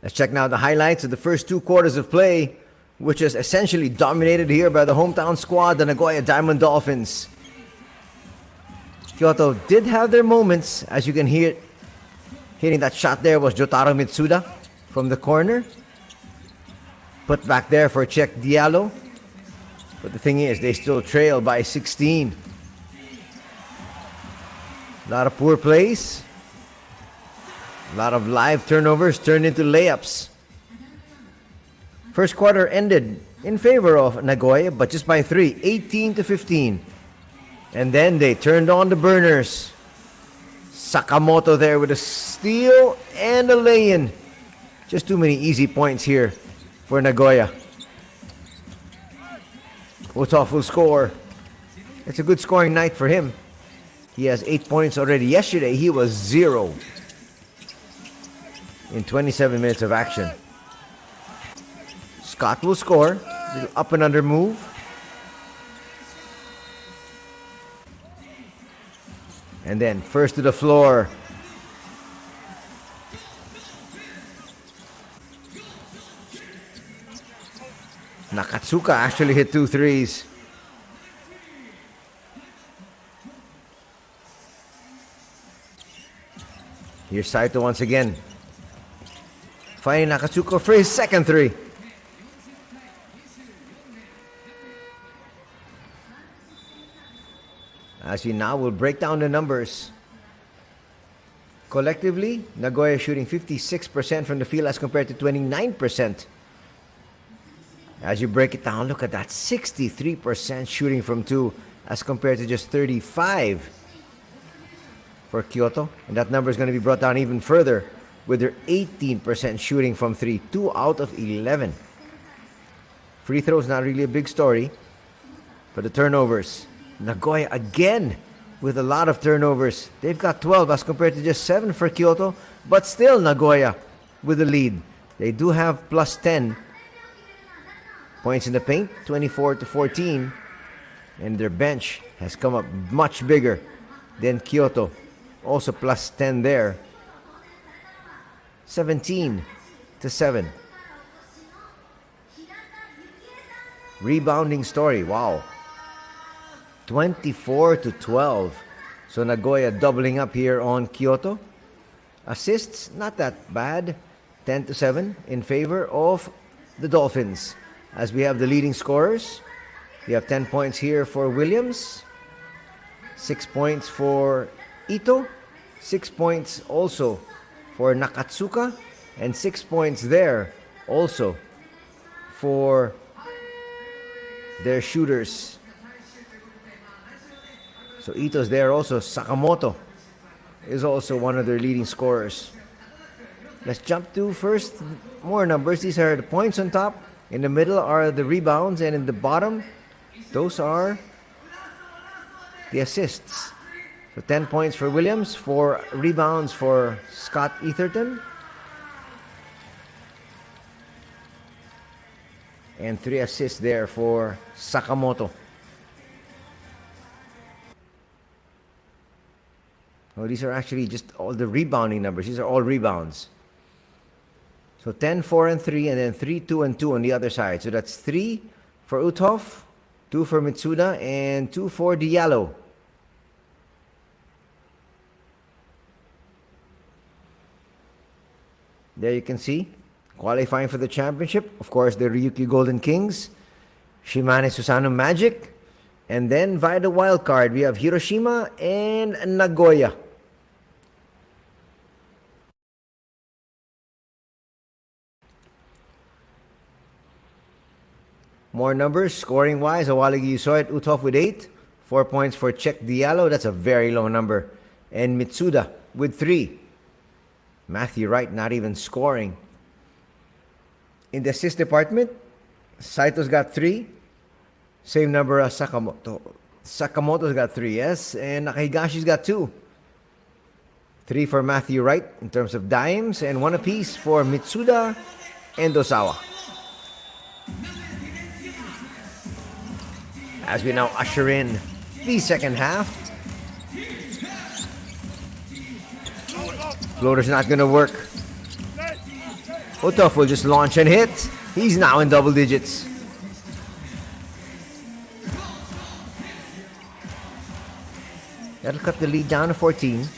Let's check now the highlights of the first 2 quarters of play, which is essentially dominated here by the hometown squad, the Nagoya Diamond Dolphins. Kyoto did have their moments, as you can hear. Hitting that shot there was Jotaro Mitsuda from the corner. Put back there for Check Diallo. But the thing is, they still trail by 16. A lot of poor plays. A lot of live turnovers turned into layups. First quarter ended in favor of Nagoya, but just by 3, 18-15. And then they turned on the burners. Sakamoto there with a steal and a lay-in. Just too many easy points here for Nagoya. Uthoff will score. It's a good scoring night for him. He has 8 points already. Yesterday, he was 0 in 27 minutes of action. Scott will score. Little up and under move. And then first to the floor. Nakatsuka actually hit 2 threes. Here's Saito once again. Finding Nakatsuka for his second 3. As we now will break down the numbers. Collectively, Nagoya shooting 56% from the field as compared to 29%. As you break it down, look at that. 63% shooting from 2 as compared to just 35 for Kyoto. And that number is going to be brought down even further with their 18% shooting from 3. 2 out of 11. Free throws, not really a big story. But the turnovers. Nagoya again with a lot of turnovers. They've got 12 as compared to just 7 for Kyoto. But still Nagoya with the lead. They do have plus 10 points in the paint, 24-14. And their bench has come up much bigger than Kyoto. Also plus 10 there. 17-7. Rebounding story, wow. 24-12. So Nagoya doubling up here on Kyoto. Assists, not that bad. 10-7 in favor of the Dolphins. As we have the leading scorers, we have 10 points here for Williams, 6 points for Ito, 6 points also for Nakatsuka, and 6 points there also for their shooters. So Ito's there also. Sakamoto is also one of their leading scorers. Let's jump to first more numbers. These are the points on top. In the middle are the rebounds, and in the bottom, those are the assists. So 10 points for Williams, 4 rebounds for Scott Etherton, and 3 assists there for Sakamoto. Oh, these are actually just all the rebounding numbers. These are all rebounds. So 10, 4, and 3, and then 3, 2, and 2 on the other side. So that's 3 for Uthoff, 2 for Mitsuda, and 2 for Diallo. There you can see, qualifying for the championship. Of course, the Ryukyu Golden Kings, Shimane Susano Magic, and then via the wild card, we have Hiroshima and Nagoya. More numbers, scoring-wise. A while ago you saw it. Uthoff with 8. 4 points for Check Diallo. That's a very low number. And Mitsuda with 3. Matthew Wright not even scoring. In the assist department, Saito's got 3. Same number as Sakamoto. Sakamoto's got 3, yes. And Nakahigashi's got 2. 3 for Matthew Wright in terms of dimes. And 1 apiece for Mitsuda and Osawa. As we now usher in the second half. Floater's not going to work. Utof will just launch and hit. He's now in double digits. That'll cut the lead down to 14.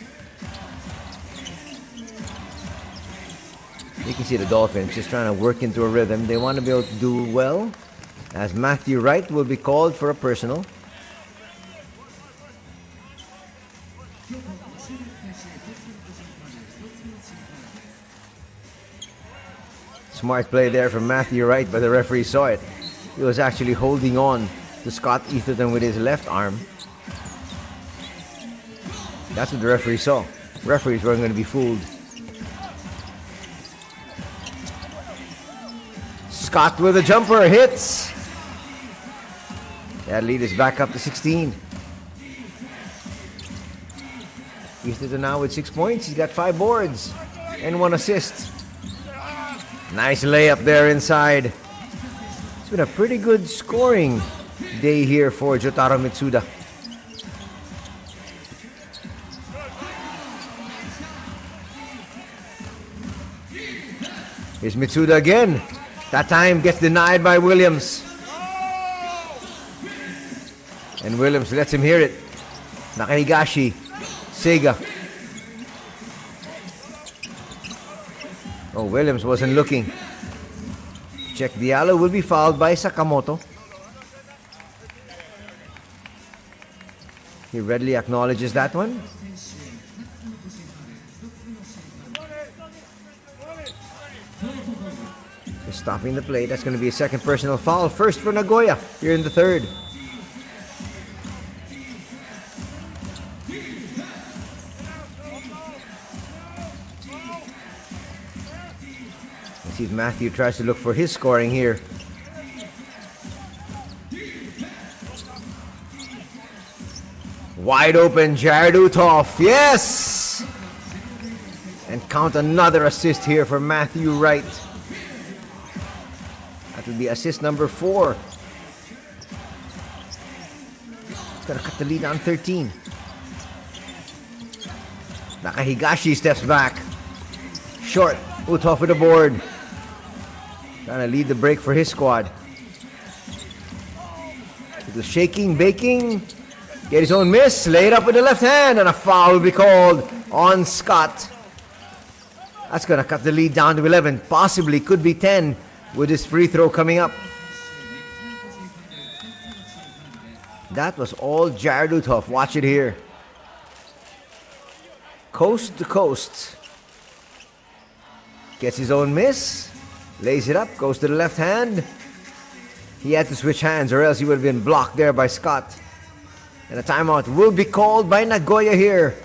You can see the Dolphins just trying to work into a rhythm. They want to be able to do well, as Matthew Wright will be called for a personal. Smart play there from Matthew Wright, but the referee saw it. He was actually holding on to Scott Etherton with his left arm. That's what the referee saw. Referees weren't going to be fooled. Scott with a jumper, hits. That lead is back up to 16. Etherton now with 6 points. He's got 5 boards and 1 assist. Nice layup there inside. It's been a pretty good scoring day here for Jotaro Mitsuda. Here's Mitsuda again. That time gets denied by Williams. And Williams lets him hear it. Nakahigashi. Sega. Oh, Williams wasn't looking. Check Diallo will be fouled by Sakamoto. He readily acknowledges that one. Just stopping the play. That's going to be a second personal foul. First for Nagoya here in the third. Let's see if Matthew tries to look for his scoring here. Wide open, Jared Utof. Yes! And count another assist here for Matthew Wright. That will be assist number 4. It's going to cut the lead on 13. Nakahigashi steps back. Short. Utof with the board. Trying to lead the break for his squad. Little shaking, baking. Get his own miss. Lay it up with the left hand. And a foul will be called on Scott. That's going to cut the lead down to 11. Possibly could be 10 with his free throw coming up. That was all Jared Utof. Watch it here. Coast to coast. Gets his own miss. Lays it up. Goes to the left hand. He had to switch hands or else he would have been blocked there by Scott. And a timeout will be called by Nagoya here.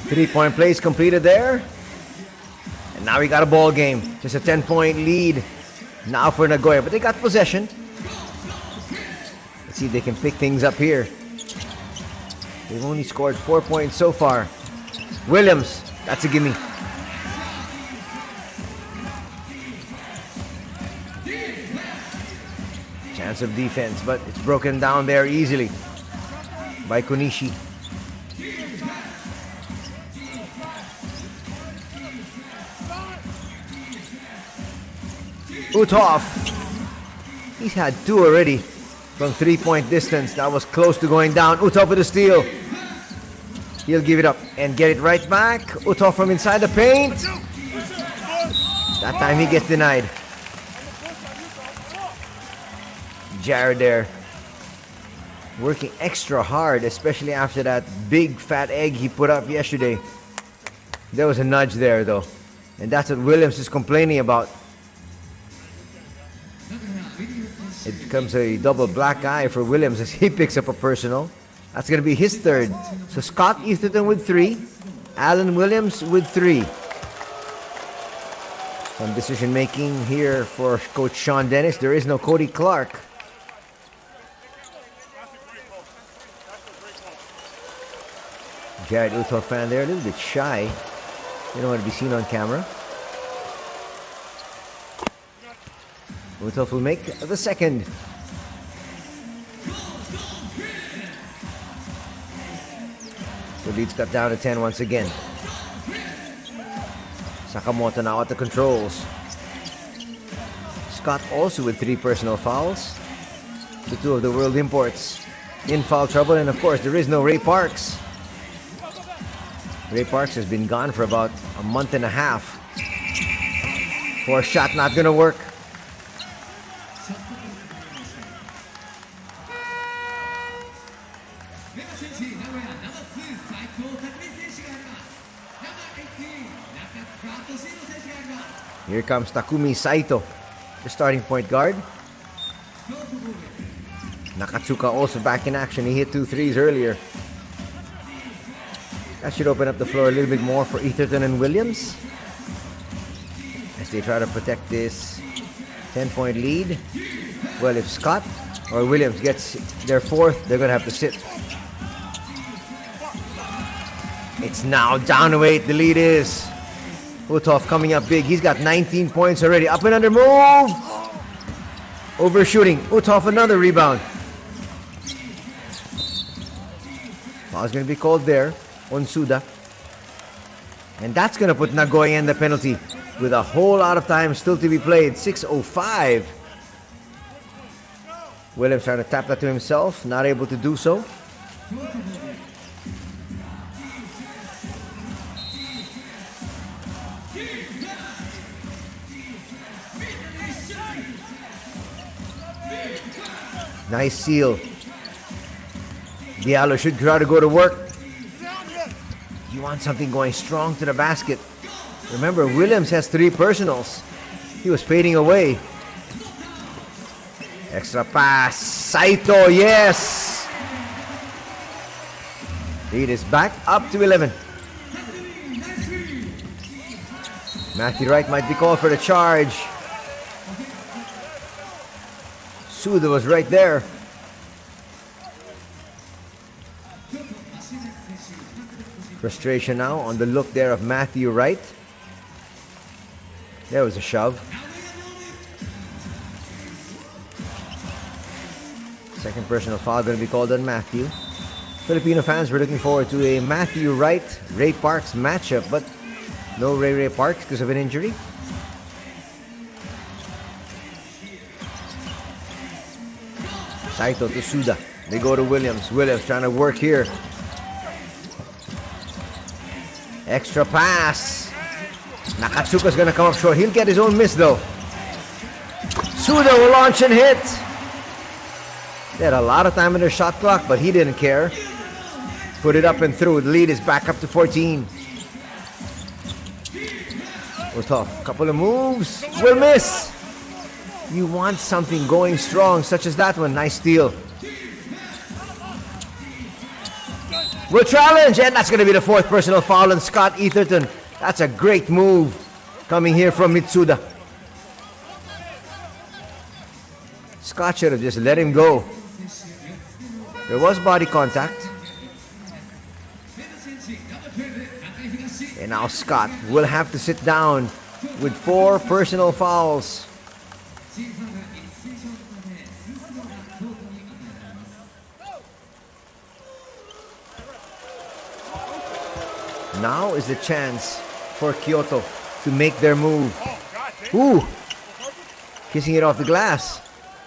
Three-point plays completed there. And now we got a ball game. Just a 10-point lead now for Nagoya. But they got possession. Let's see if they can pick things up here. They've only scored 4 points so far. Williams, that's a gimme. Chance of defense, but it's broken down there easily by Konishi. Uthoff. He's had 2 already from 3-point distance. That was close to going down. Uthoff with a steal. He'll give it up and get it right back. Uthoff from inside the paint. That time he gets denied. Jared there working extra hard, especially after that big fat egg he put up yesterday. There was a nudge there though, and that's what Williams is complaining about. It becomes a double black eye for Williams as he picks up a personal. That's going to be his 3rd. So Scott Etherton with 3, Alan Williams with 3. Some decision making here for Coach Sean Dennis. There is no Cody Clark. Jared Uthoff fan there, a little bit shy. They don't want to be seen on camera. Uthoff will make the 2nd. The lead's cut down to 10 once again. Sakamoto now at the controls. Scott also with 3 personal fouls. The 2 of the world imports in foul trouble, and of course there is no Ray Parks. Ray Parks has been gone for about a month and a half. 4 shot not gonna work. Here comes Takumi Saito, the starting point guard. Nakatsuka also back in action. He hit 2 threes earlier. That should open up the floor a little bit more for Etherton and Williams as they try to protect this 10-point lead. Well, if Scott or Williams gets their 4th, they're going to have to sit. It's now down to 8. The lead is. Uthoff coming up big. He's got 19 points already. Up and under move. Overshooting. Uthoff another rebound. Foul's going to be called there on Suda. And that's going to put Nagoya in the penalty with a whole lot of time still to be played. 6:05. Williams trying to tap that to himself. Not able to do so. Nice seal. Diallo should try to go to work. You want something going strong to the basket. Remember, Williams has 3 personals. He was fading away. Extra pass. Saito, yes! Lead is back up to 11. Matthew Wright might be called for the charge. Suda was right there. Frustration now on the look there of Matthew Wright. There was a shove. Second personal foul going to be called on Matthew. Filipino fans were looking forward to a Matthew Wright, Ray Parks matchup, but no Ray Parks because of an injury. Saito to Suda. They go to Williams. Williams trying to work here. Extra pass. Nakatsuka's gonna come up short. He'll get his own miss though. Suda will launch and hit. They had a lot of time in their shot clock, but he didn't care. Put it up and through. The lead is back up to 14. Was tough. Couple of moves. Will miss. You want something going strong, such as that one. Nice steal. Will challenge, and that's going to be the 4th personal foul on Scott Etherton. That's a great move coming here from Mitsuda. Scott should have just let him go. There was body contact. And now Scott will have to sit down with 4 personal fouls. Now is the chance for Kyoto to make their move. Ooh! kissing it off the glass.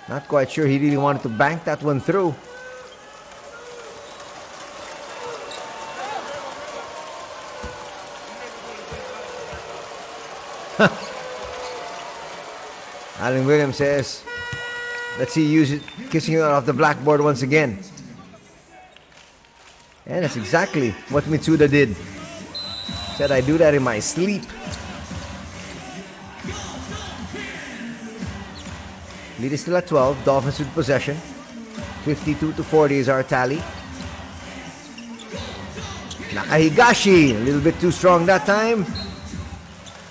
Not quite sure he really wanted to bank that one through. Alan Williams says, let's see you use it, kissing it off the blackboard once again. And that's exactly what Mitsuda did. Said, I do that in my sleep. Lead is still at 12. Dolphins with possession. 52-40 is our tally. Nakahigashi, a little bit too strong that time.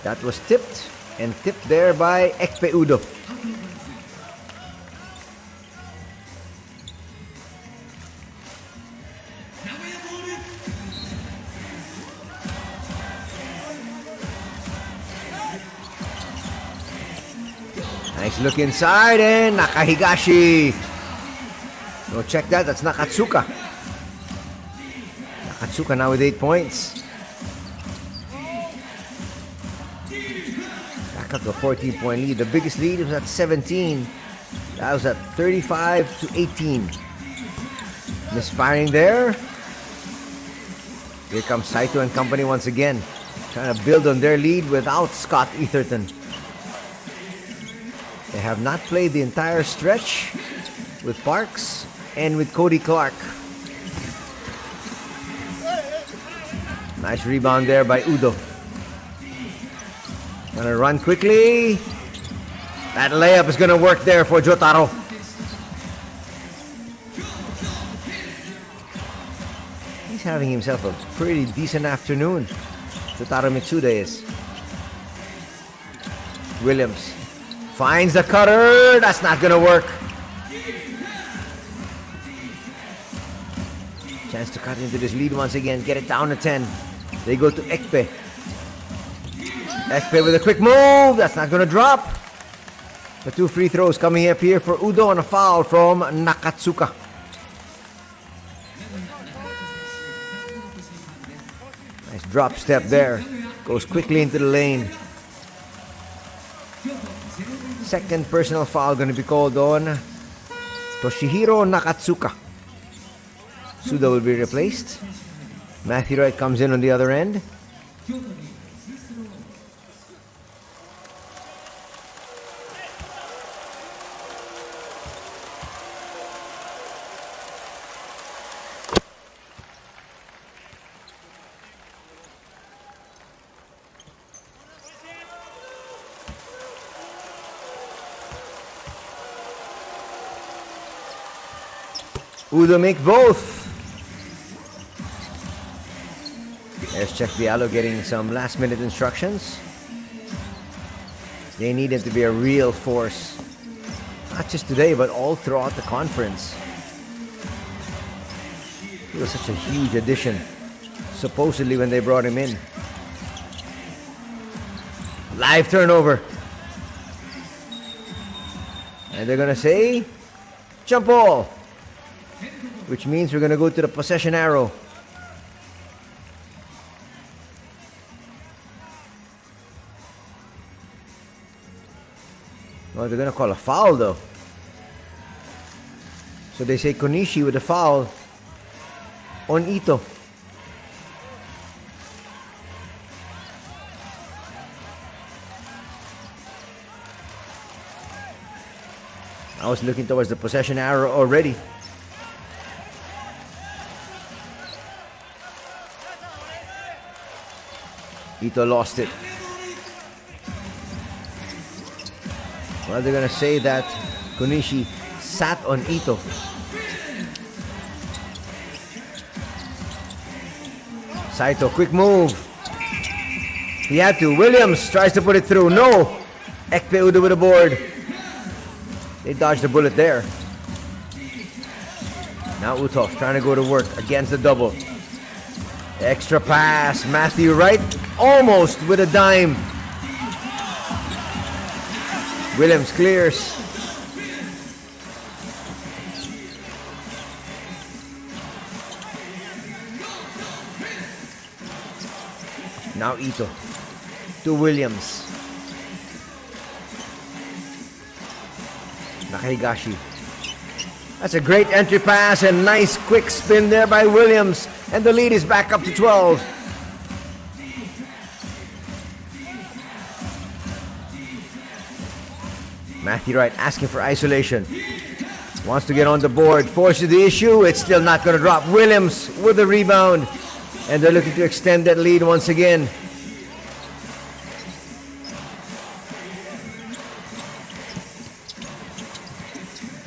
That was tipped, and tipped there by Ekpe Udo. Nice look inside, and Nakahigashi. No, check that. That's Nakatsuka. Nakatsuka now with 8 points. Back up to a 14-point lead. The biggest lead was at 17. That was at 35-18. Misfiring there. Here comes Saito and company once again. Trying to build on their lead without Scott Etherton. They have not played the entire stretch with Parks and with Cody Clark. Nice rebound there by Udo. Gonna run quickly. That layup is gonna work there for Jotaro. He's having himself a pretty decent afternoon. Jotaro Mitsuda is. Williams finds the cutter. That's not gonna work. Chance to cut into this lead once again. Get it down to 10. They go to Ekpe. Ekpe with a quick move. That's not gonna drop. The 2 free throws coming up here for Udo on a foul from Nakatsuka. Nice drop step there. Goes quickly into the lane. Second personal foul going to be called on Toshihiro Nakatsuka. Suda will be replaced. Matthew Wright comes in on the other end. Udo make both. There's Check Diallo getting some last minute instructions. They need him to be a real force. Not just today, but all throughout the conference. He was such a huge addition, supposedly, when they brought him in. Live turnover. And they're gonna say, jump ball. Which means we're going to go to the possession arrow. Well, they're going to call a foul though. So they say Konishi with a foul on Ito. I was looking towards the possession arrow already. Ito lost it. Well, they're gonna say that Konishi sat on Ito. Saito, quick move. He had to. Williams tries to put it through. No. Ekpe Udo with the board. They dodged the bullet there. Now Uthoff trying to go to work against the double. Extra pass. Matthew Wright almost with a dime. Williams clears. Now Ito to Williams. Nakahigashi. That's a great entry pass and nice quick spin there by Williams. And the lead is back up to 12. Matthew Wright asking for isolation. Wants to get on the board. Forces the issue. It's still not going to drop. Williams with the rebound. And they're looking to extend that lead once again.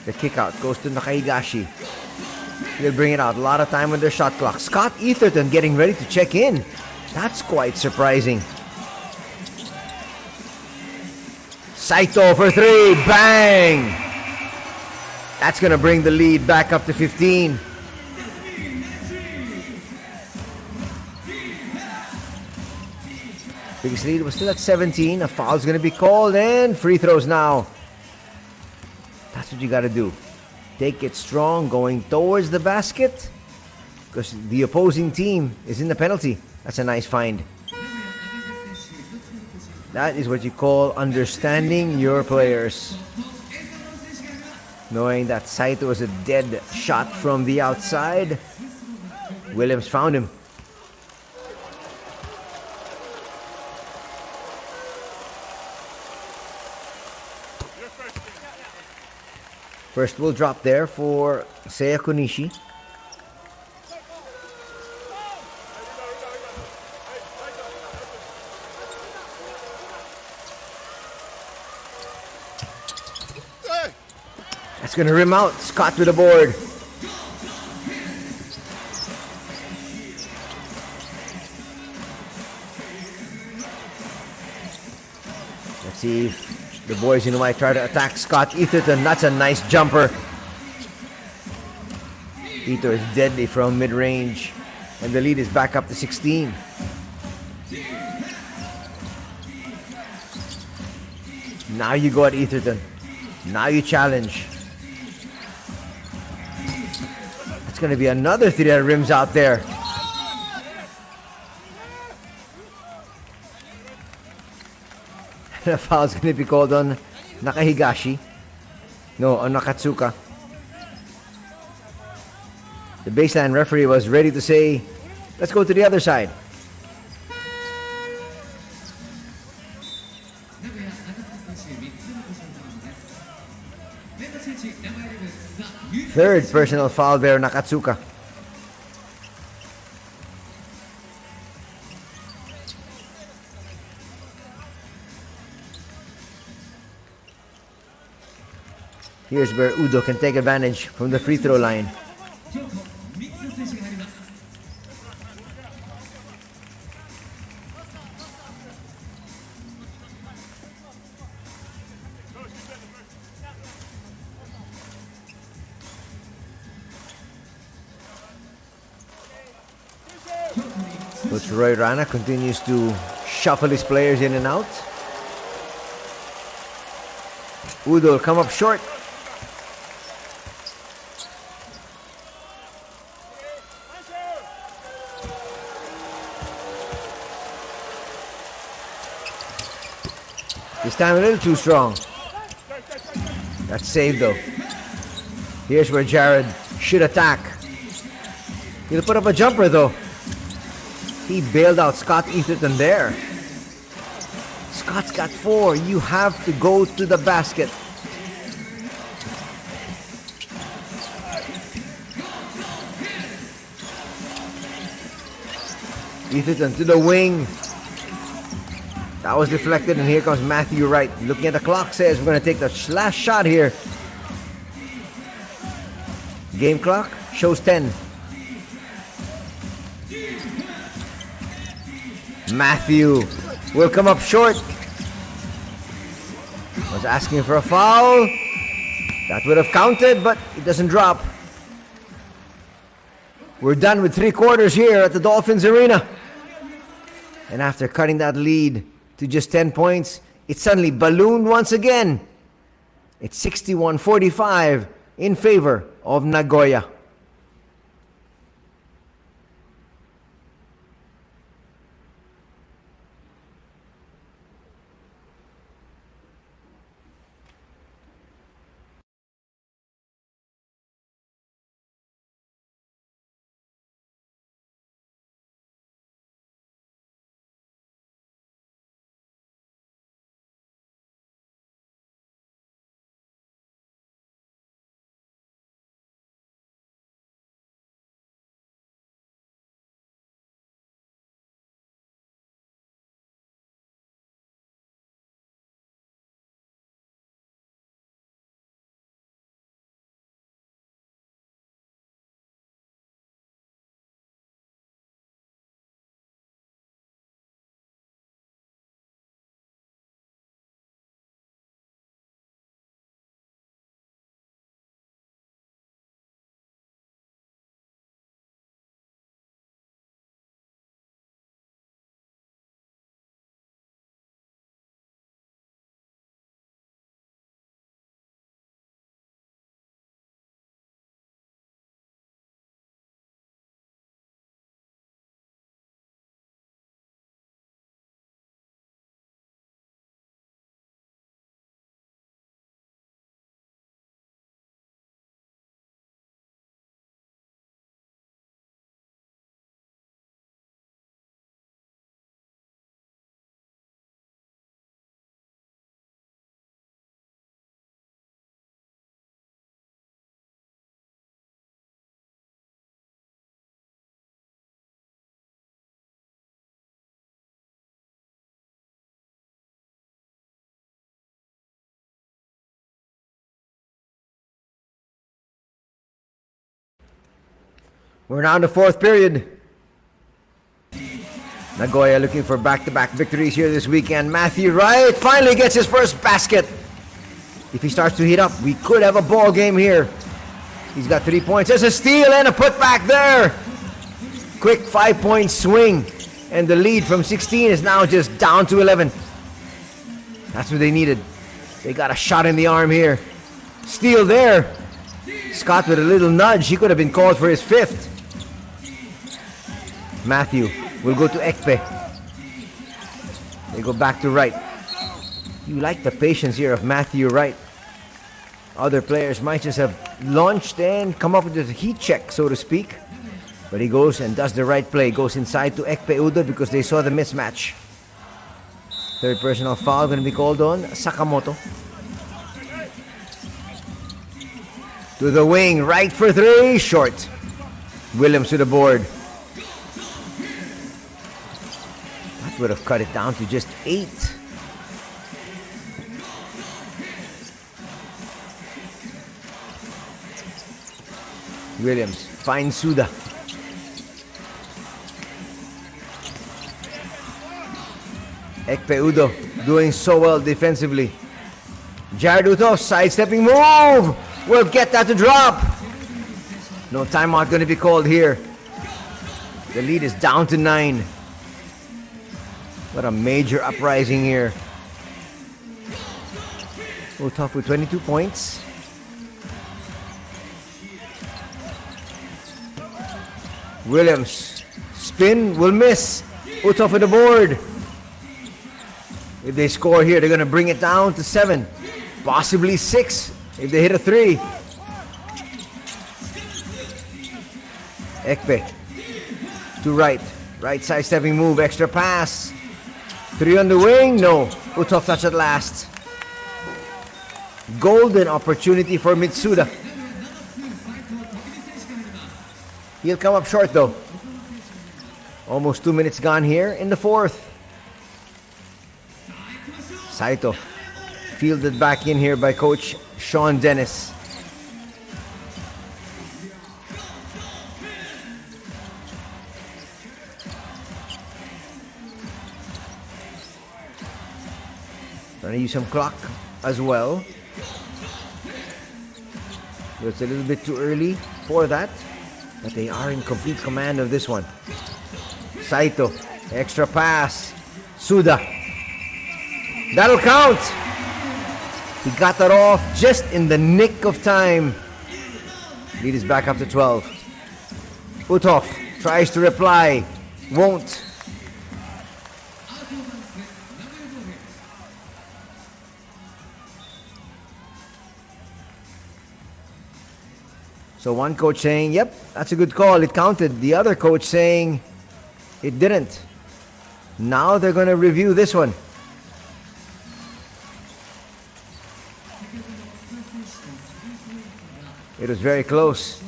The kick out goes to Nakahigashi. He'll bring it out. A lot of time on their shot clock. Scott Etherton getting ready to check in. That's quite surprising. Saito for three. Bang! That's going to bring the lead back up to 15. Biggest lead was still at 17. A foul's going to be called and free throws now. That's what you got to do. Take it strong going towards the basket because the opposing team is in the penalty. That's a nice find. That is what you call understanding your players. Knowing that Saito was a dead shot from the outside. Williams found him. First will drop there for Seiya Konishi. That's going to rim out. Scott with the board. Let's see if the boys in white try to attack Scott Etherton. That's a nice jumper. Ether is deadly from mid-range. And the lead is back up to 16. Now you go at Etherton. Now you challenge. It's going to be another three that rims out there. The foul's going to be called on Nakahigashi. No, on Nakatsuka. The baseline referee was ready to say, let's go to the other side. Third personal foul there, Nakatsuka. Here's where Udo can take advantage from the free throw line. Coach Roy Rana continues to shuffle his players in and out. Udo will come up short. This time a little too strong. That's saved though. Here's where Jared should attack. He'll put up a jumper though. He bailed out Scott Etherton there. Scott's got 4. You have to go to the basket. Etherton to the wing. That was deflected, and here comes Matthew Wright. Looking at the clock, says we're going to take the last shot here. Game clock shows 10. Matthew will come up short. Was asking for a foul. That would have counted, but it doesn't drop. We're done with 3 quarters here at the Dolphins Arena. And after cutting that lead to just 10 points, it suddenly ballooned once again. It's 61-45 in favor of Nagoya. We're now in the fourth period. Nagoya looking for back-to-back victories here this weekend. Matthew Wright finally gets his first basket. If he starts to heat up, we could have a ball game here. He's got 3 points. There's a steal and a putback there. Quick 5-point swing. And the lead from 16 is now just down to 11. That's what they needed. They got a shot in the arm here. Steal there. Scott with a little nudge. He could have been called for his fifth. Matthew will go to Ekpe. They go back to Wright. You like the patience here of Matthew Wright. Other players might just have launched and come up with a heat check, so to speak. But he goes and does the right play. Goes inside to Ekpe Udo because they saw the mismatch. Third personal foul going to be called on Sakamoto. To the wing, right for three, short. Williams to the board. That would have cut it down to just 8. Williams finds Suda. Ekpe Udo doing so well defensively. Jared Uto sidestepping move. Will get that to drop. No timeout going to be called here. The lead is down to 9. What a major uprising here. Uto with 22 points. Williams. Spin will miss. Uto for the board. If they score here, they're going to bring it down to 7. Possibly 6 if they hit a 3. Ekpe to Wright. Right side stepping move. Extra pass. 3 on the wing. No. Uto touch at last. Golden opportunity for Mitsuda. He'll come up short though. Almost 2 minutes gone here in the fourth. Saito fielded back in here by Coach Sean Dennis. Trying to use some clock as well. So it's a little bit too early for that, but they are in complete command of this one. Saito, extra pass. Suda. That'll count. He got that off just in the nick of time. Lead is back up to 12. Uthoff tries to reply. Won't. So one coach saying, yep, that's a good call. It counted. The other coach saying it didn't. Now they're going to review this one. It was very close.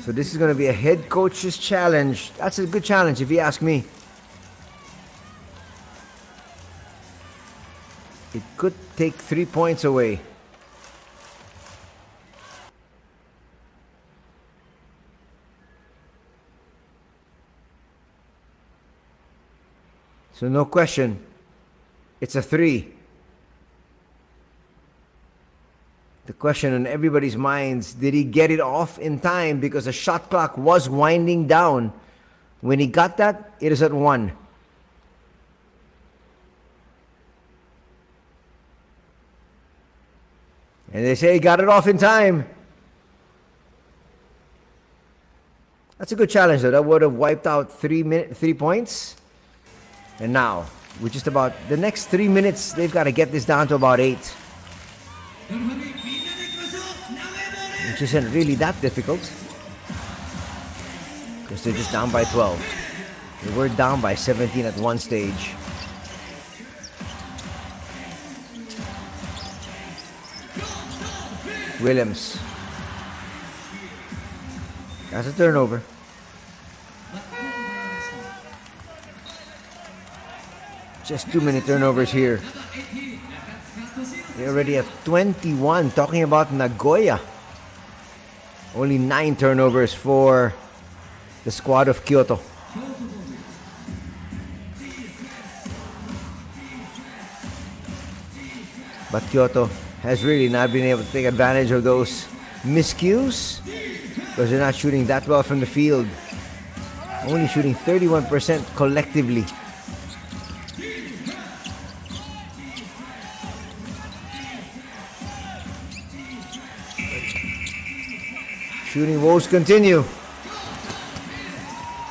So this is going to be a head coach's challenge. That's a good challenge if you ask me. It could take 3 points away. So no question, it's a 3. The question on everybody's minds, did he get it off in time? Because the shot clock was winding down. When he got that, it is at 1. And they say he got it off in time. That's a good challenge though. That would have wiped out 3 points. And now, with just about the next 3 minutes, they've got to get this down to about 8. Which isn't really that difficult. Because they're just down by 12. They were down by 17 at one stage. Williams. That's a turnover. Just too many turnovers here. They already have 21. Talking about Nagoya. Only 9 turnovers for the squad of Kyoto. But Kyoto has really not been able to take advantage of those miscues because they're not shooting that well from the field. Only shooting 31% collectively. Shooting woes continue.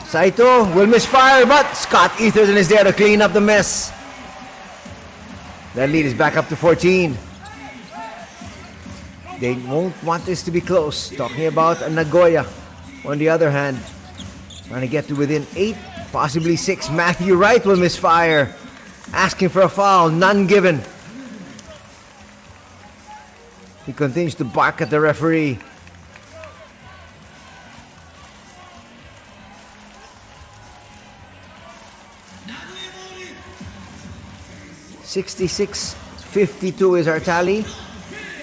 Saito will misfire, but Scott Etherton is there to clean up the mess. That lead is back up to 14. They won't want this to be close. Talking about Nagoya. On the other hand, trying to get to within 8, possibly 6. Matthew Wright will misfire. Asking for a foul, none given. He continues to bark at the referee. (66-52) is our tally.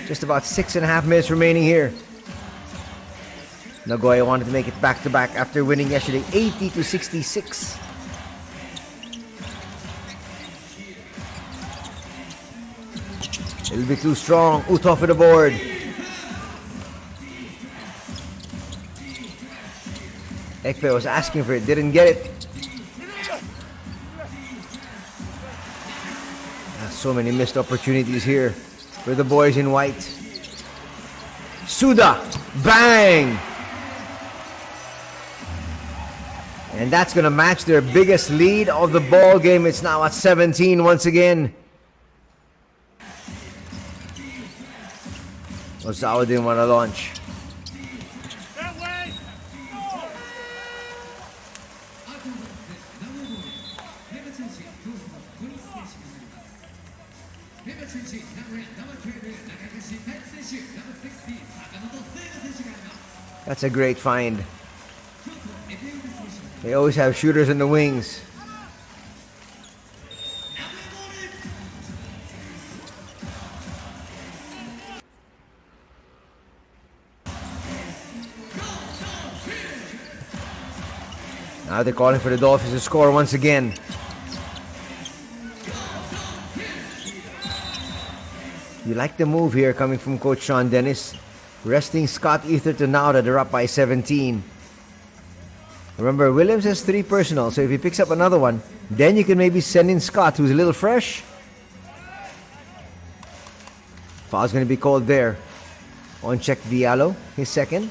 Just about 6.5 minutes remaining here. Nagoya wanted to make it back-to-back after winning yesterday 80-66. A little bit too strong. Utov for the board. Ekpe was asking for it, didn't get it. So many missed opportunities here for the boys in white. Suda, bang! And that's gonna match their biggest lead of the ball game. It's now at 17 once again. Ozawa didn't want to launch. That's a great find. They always have shooters in the wings. Now they're calling for the Dolphins to score once again. You like the move here coming from Coach Sean Dennis. Resting Scott Etherton now that they're up by 17. Remember, Williams has 3 personal, so if he picks up another one, then you can maybe send in Scott, who's a little fresh. Foul's going to be called there. On check Diallo, his second.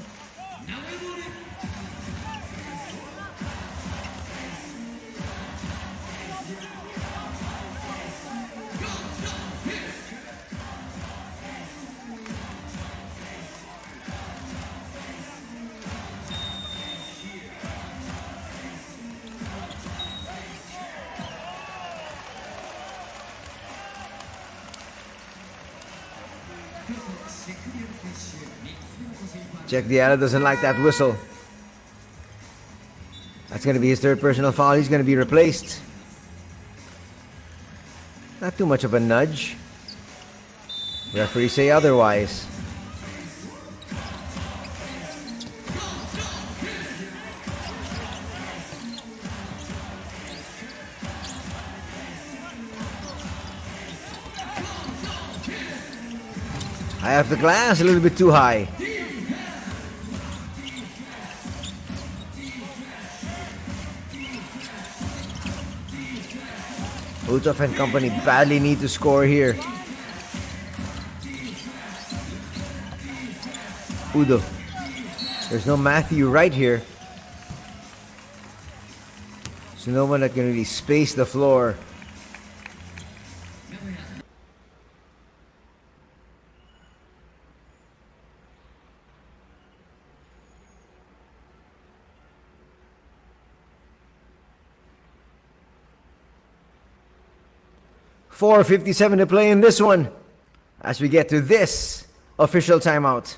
Jack Diallo doesn't like that whistle. That's going to be his 3rd personal foul. He's going to be replaced. Not too much of a nudge. Referees say otherwise. High off the glass, a little bit too high. Utov and company badly need to score here. Udo. There's no Matthew right here. So no one that can really space the floor. .4:57 to play in this one as we get to this official timeout.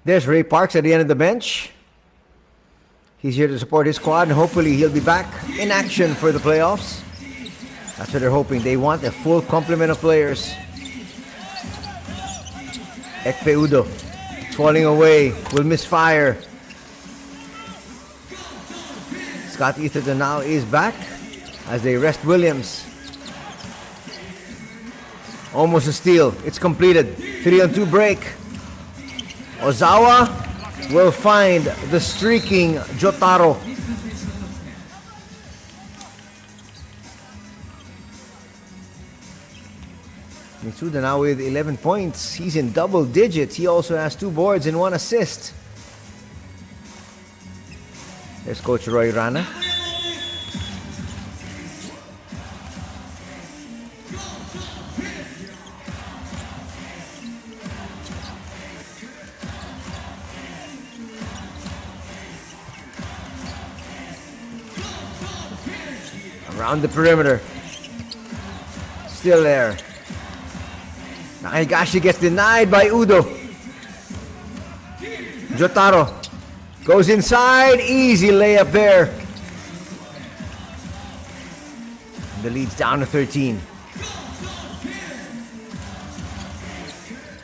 There's Ray Parks at the end of the bench. He's here to support his squad, and hopefully he'll be back in action for the playoffs. That's what they're hoping. They want a full complement of players. Ekpeudo falling away, will misfire. Scott Etherton now is back as they rest Williams. Almost a steal. It's completed. 3-on-2 break. Ozawa will find the streaking Jotaro. Mitsuda now with 11 points. He's in double digits. He also has 2 boards and 1 assist. There's Coach Roy Rana. Around the perimeter. Still there. Nakagashi gets denied by Udo. Jotaro goes inside. Easy layup there. The lead's down to 13.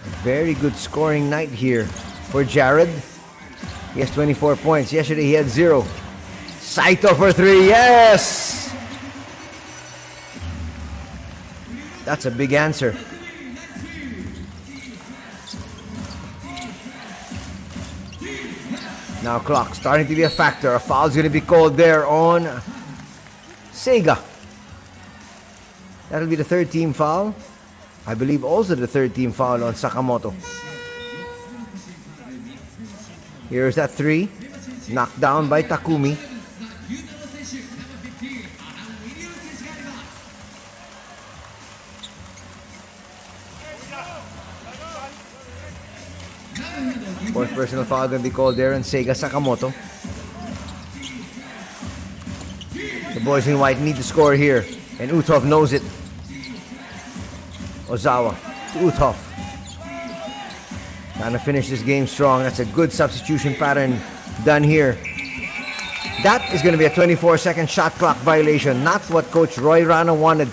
A very good scoring night here for Jared. He has 24 points. Yesterday he had 0. Saito for 3. Yes! That's a big answer. Now clock starting to be a factor. A foul's going to be called there on Sega. That'll be the 3rd team foul. I believe also the 3rd team foul on Sakamoto. Here's that 3. Knocked down by Takumi. Fourth personal foul going to be called there on Sega Sakamoto. The boys in white need to score here, and Uthoff knows it. Ozawa to Uthoff. Trying to finish this game strong. That's a good substitution pattern done here. That is going to be a 24-second shot clock violation. Not what Coach Roy Rana wanted.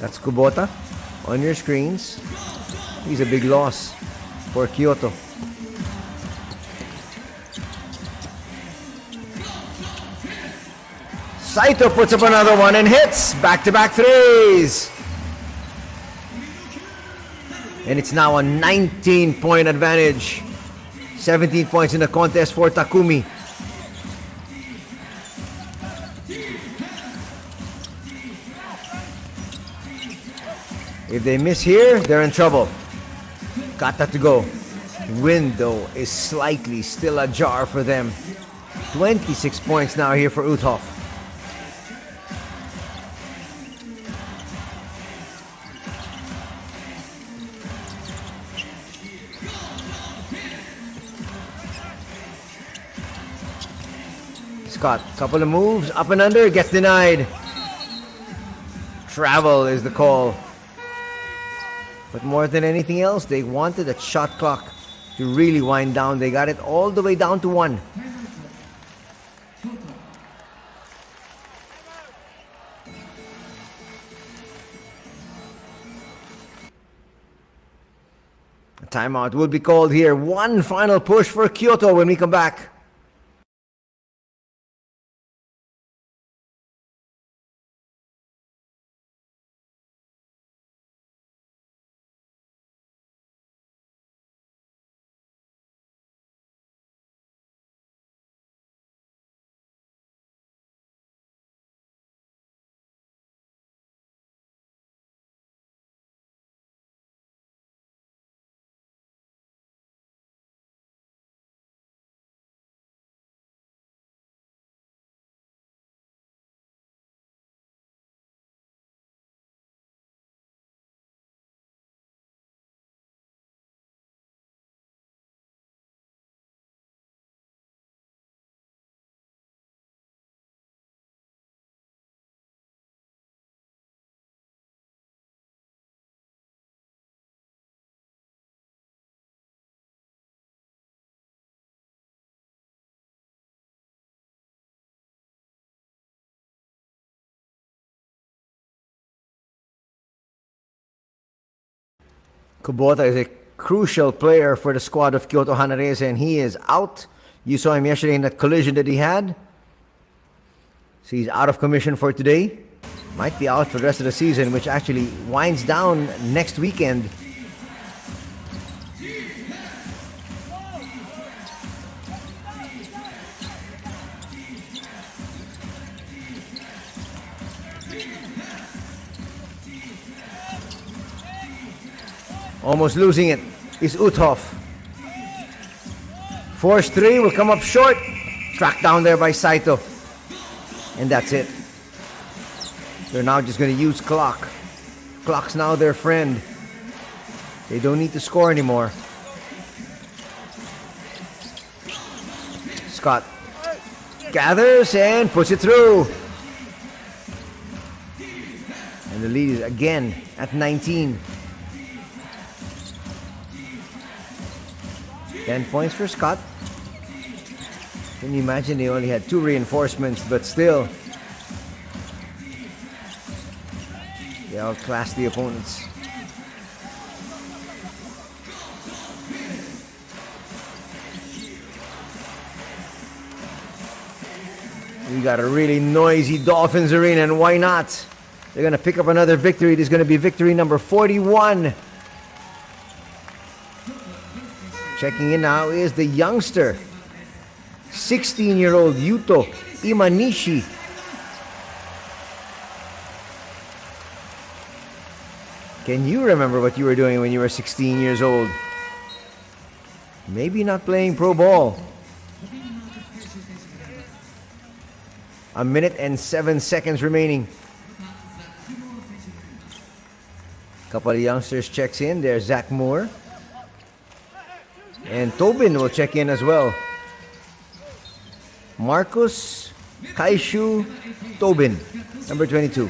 That's Kubota on your screens. He's a big loss for Kyoto. Saito puts up another one and hits. Back-to-back threes. And it's now a 19-point advantage. 17 points in the contest for Takumi. If they miss here, they're in trouble. Got that to go. Window is slightly still ajar for them. 26 points now here for Uthoff. Scott, couple of moves, up and under, gets denied. Travel is the call. But more than anything else, they wanted that shot clock to really wind down. They got it all the way down to 1. A timeout will be called here. One final push for Kyoto when we come back. Kubota is a crucial player for the squad of Kyoto HANNARYZ, and he is out. You saw him yesterday in that collision that he had. So he's out of commission for today. Might be out for the rest of the season, which actually winds down next weekend. Almost losing it is Uthoff. Force 3 will come up short. Tracked down there by Saito. And that's it. They're now just going to use clock. Clock's now their friend. They don't need to score anymore. Scott gathers and puts it through. And the lead is again at 19. 10 points for Scott. Can you imagine they only had 2 reinforcements, but still they outclassed the opponents. We got a really noisy Dolphins arena, and why not? They're going to pick up another victory. This is going to be victory number 41. Checking in now is the youngster, 16-year-old Yuto Imanishi. Can you remember what you were doing when you were 16 years old? Maybe not playing pro ball. 1 minute and 7 seconds remaining. Couple of youngsters checks in. There's Zach Moore. And Tobin will check in as well. Marcus Kaishu Tobin, number 22.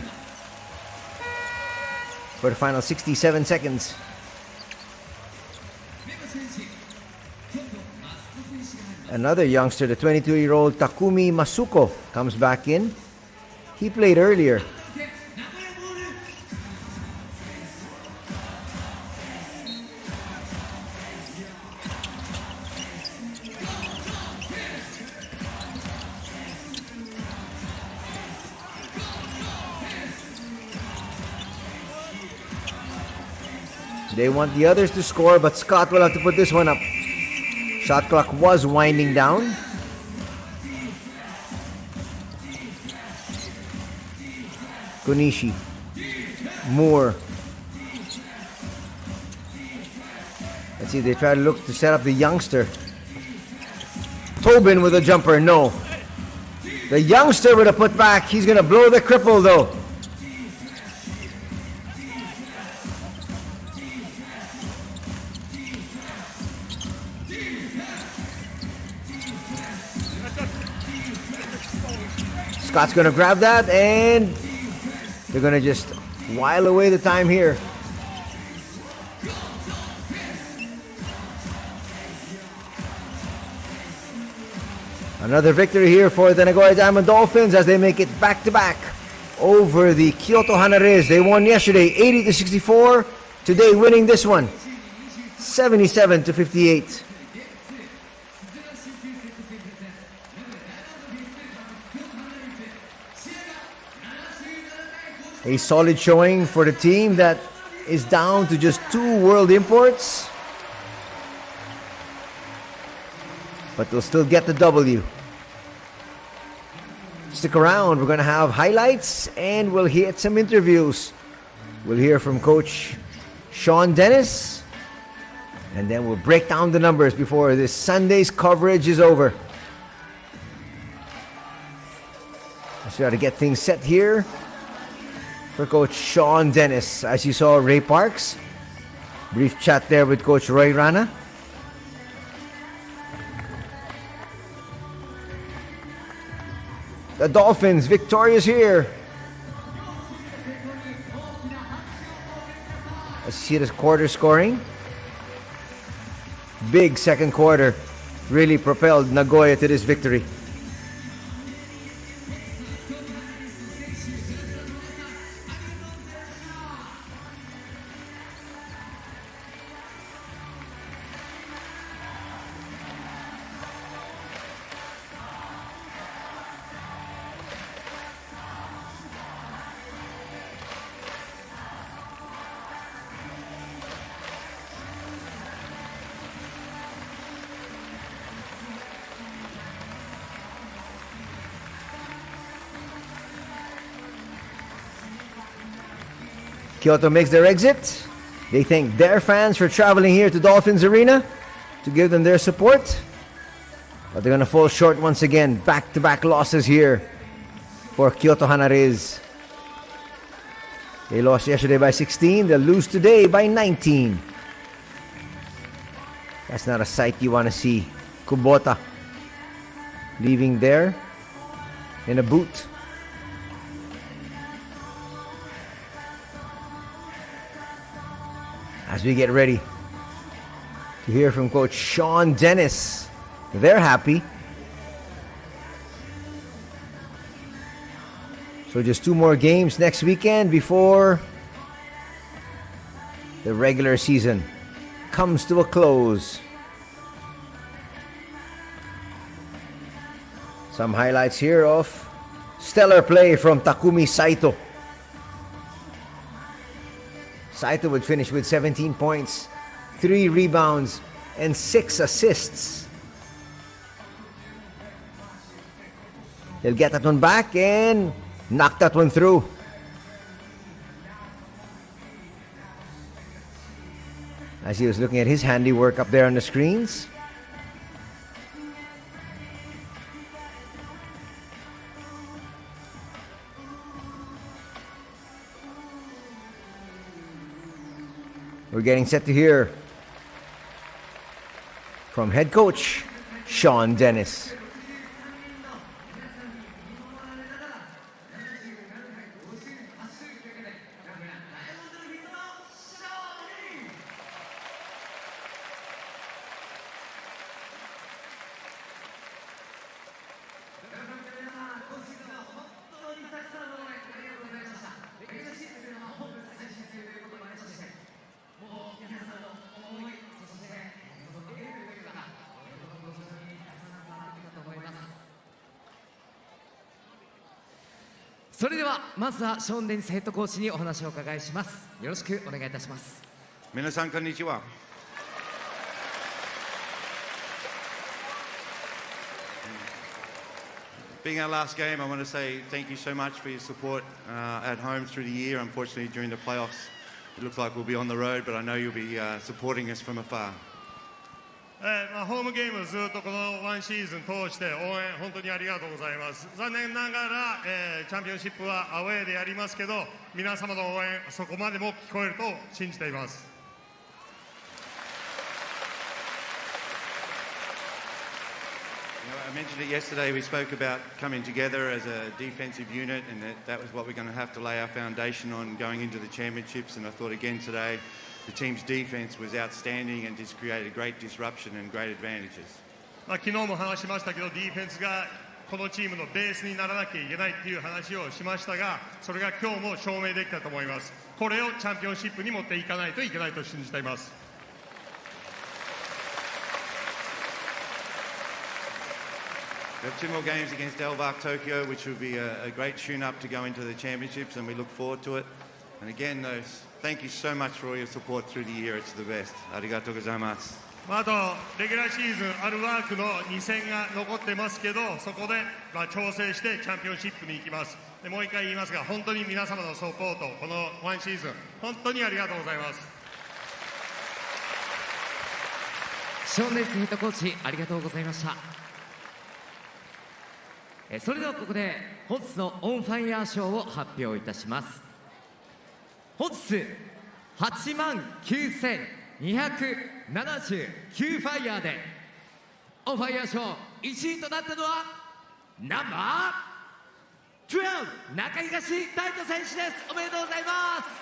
For the final 67 seconds. Another youngster, the 22-year-old Takumi Masuko, comes back in. He played earlier. They want the others to score, but Scott will have to put this one up. Shot clock was winding down. Konishi. Moore. Let's see, they try to look to set up the youngster. Tobin with a jumper, no. The youngster with a putback. He's going to blow the cripple though. Scott's going to grab that, and they're going to just while away the time here. Another victory here for the Nagoya Diamond Dolphins as they make it back-to-back over the Kyoto HANNARYZ. They won yesterday 80-64. Today winning this one 77-58. A solid showing for the team that is down to just 2 world imports. But they'll still get the W. Stick around, we're going to have highlights and we'll hit some interviews. We'll hear from Coach Sean Dennis. And then we'll break down the numbers before this Sunday's coverage is over. Let's try to get things set here for Coach Sean Dennis. As you saw, Ray Parks. Brief chat there with Coach Roy Rana. The Dolphins victorious here. Let's see this quarter scoring. Big second quarter really propelled Nagoya to this victory. Kyoto makes their exit. They thank their fans for traveling here to Dolphins Arena to give them their support. But they're going to fall short once again. Back-to-back losses here for Kyoto HANNARYZ. They lost yesterday by 16. They'll lose today by 19. That's not a sight you want to see. Kubota leaving there in a boot. As we get ready to hear from Coach Sean Dennis, they're happy. So just 2 more games next weekend before the regular season comes to a close. Some highlights here of stellar play from Takumi Saito. Saito would finish with 17 points, 3 rebounds, and 6 assists. He'll get that one back and knock that one through. As he was looking at his handiwork up there on the screens. We're getting set to hear from head coach Sean Dennis.それではまずはショーン・デニスヘッドコーチにお話をお伺いします。よろしくお願いいたします。皆さんこんにちは。Being our last game, I want to say thank you so much for your support at home through the year. Unfortunately, during the playoffs, it looks like we'll be on the road, but I know you'll be supporting us from afar. ホームゲームずっとこのワンシーズン通して応援本当にありがとうございます。残念ながら、チャンピオンシップはアウェーでやりますけど、皆様の応援そこまでも聞こえると信じています。I mentioned it yesterday. We spoke about coming together as a defensive unit, and that was what we're going to have to lay our foundation on going into the championships. And I thought again today, the team's defense was outstanding and just created great disruption and great advantages. 昨日も話しましたけど、ディフェンスがこのチームのベースにならなきゃいけないっていう話をしましたが、それが今日も証明できたと思います。これをチャンピオンシップに持っていかないといけないと信じています。We have 2 more games against Elvark Tokyo, which will be a great tune-up to go into the championships, and we look forward to it. And again, thank you so much for all your support through the year. It's the best. ありがとうございます。あとレギュラーシーズンアルワークの2戦が残ってますけど、そこで調整してチャンピオンシップに行きます。でもう一回言いますが、本当に皆様のサポート、このワンシーズン本当にありがとうございます。ショーン・デニスヘッドコーチ、ありがとうございました。それではここで本日のオンファイヤー賞を発表いたします。本日89,279ファイヤーでオンファイヤー賞1位となったのはナンバー12中東大斗選手です。おめでとうございます。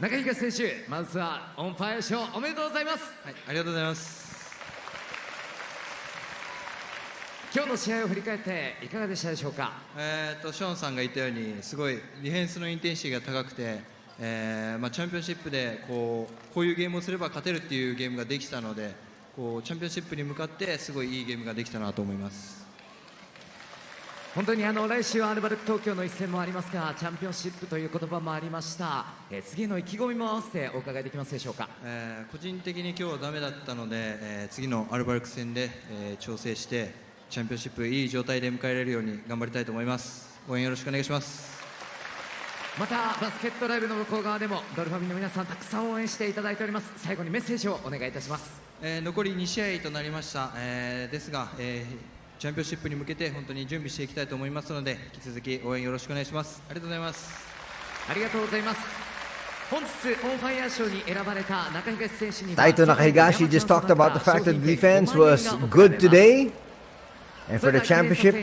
中東選手、まずはオンファイア賞おめでとうございます。はい、ありがとうございます。今日の試合を振り返っていかがでしたでしょうか。ショーンさんが言ったようにすごいディフェンスのインテンシティが高くて、チャンピオンシップでこういうゲームをすれば勝てるっていうゲームができたので、チャンピオンシップに向かってすごいいいゲームができたなと思います。本当に来週はアルバルク東京の一戦もありますが、チャンピオンシップという言葉もありました。次の意気込みも合わせてお伺いできますでしょうか。個人的に今日はダメだったので、次のアルバルク戦で、調整してチャンピオンシップいい状態で迎えられるように頑張りたいと思います。応援よろしくお願いします。またバスケットライブの向こう側でもドルファミの皆さんたくさん応援していただいております。最後にメッセージをお願いいたします。残り2試合となりました、ですが、チャンピオンシップに向けて本当に準備していきたいと思いますので、引き続き応援よろしくお願いします。ありがとうございます。ありがとうございます。本日オンファイヤー賞に選ばれた中東選手には、Taito Nakahigashi just talked about the fact that the defense was good today, and for the championship,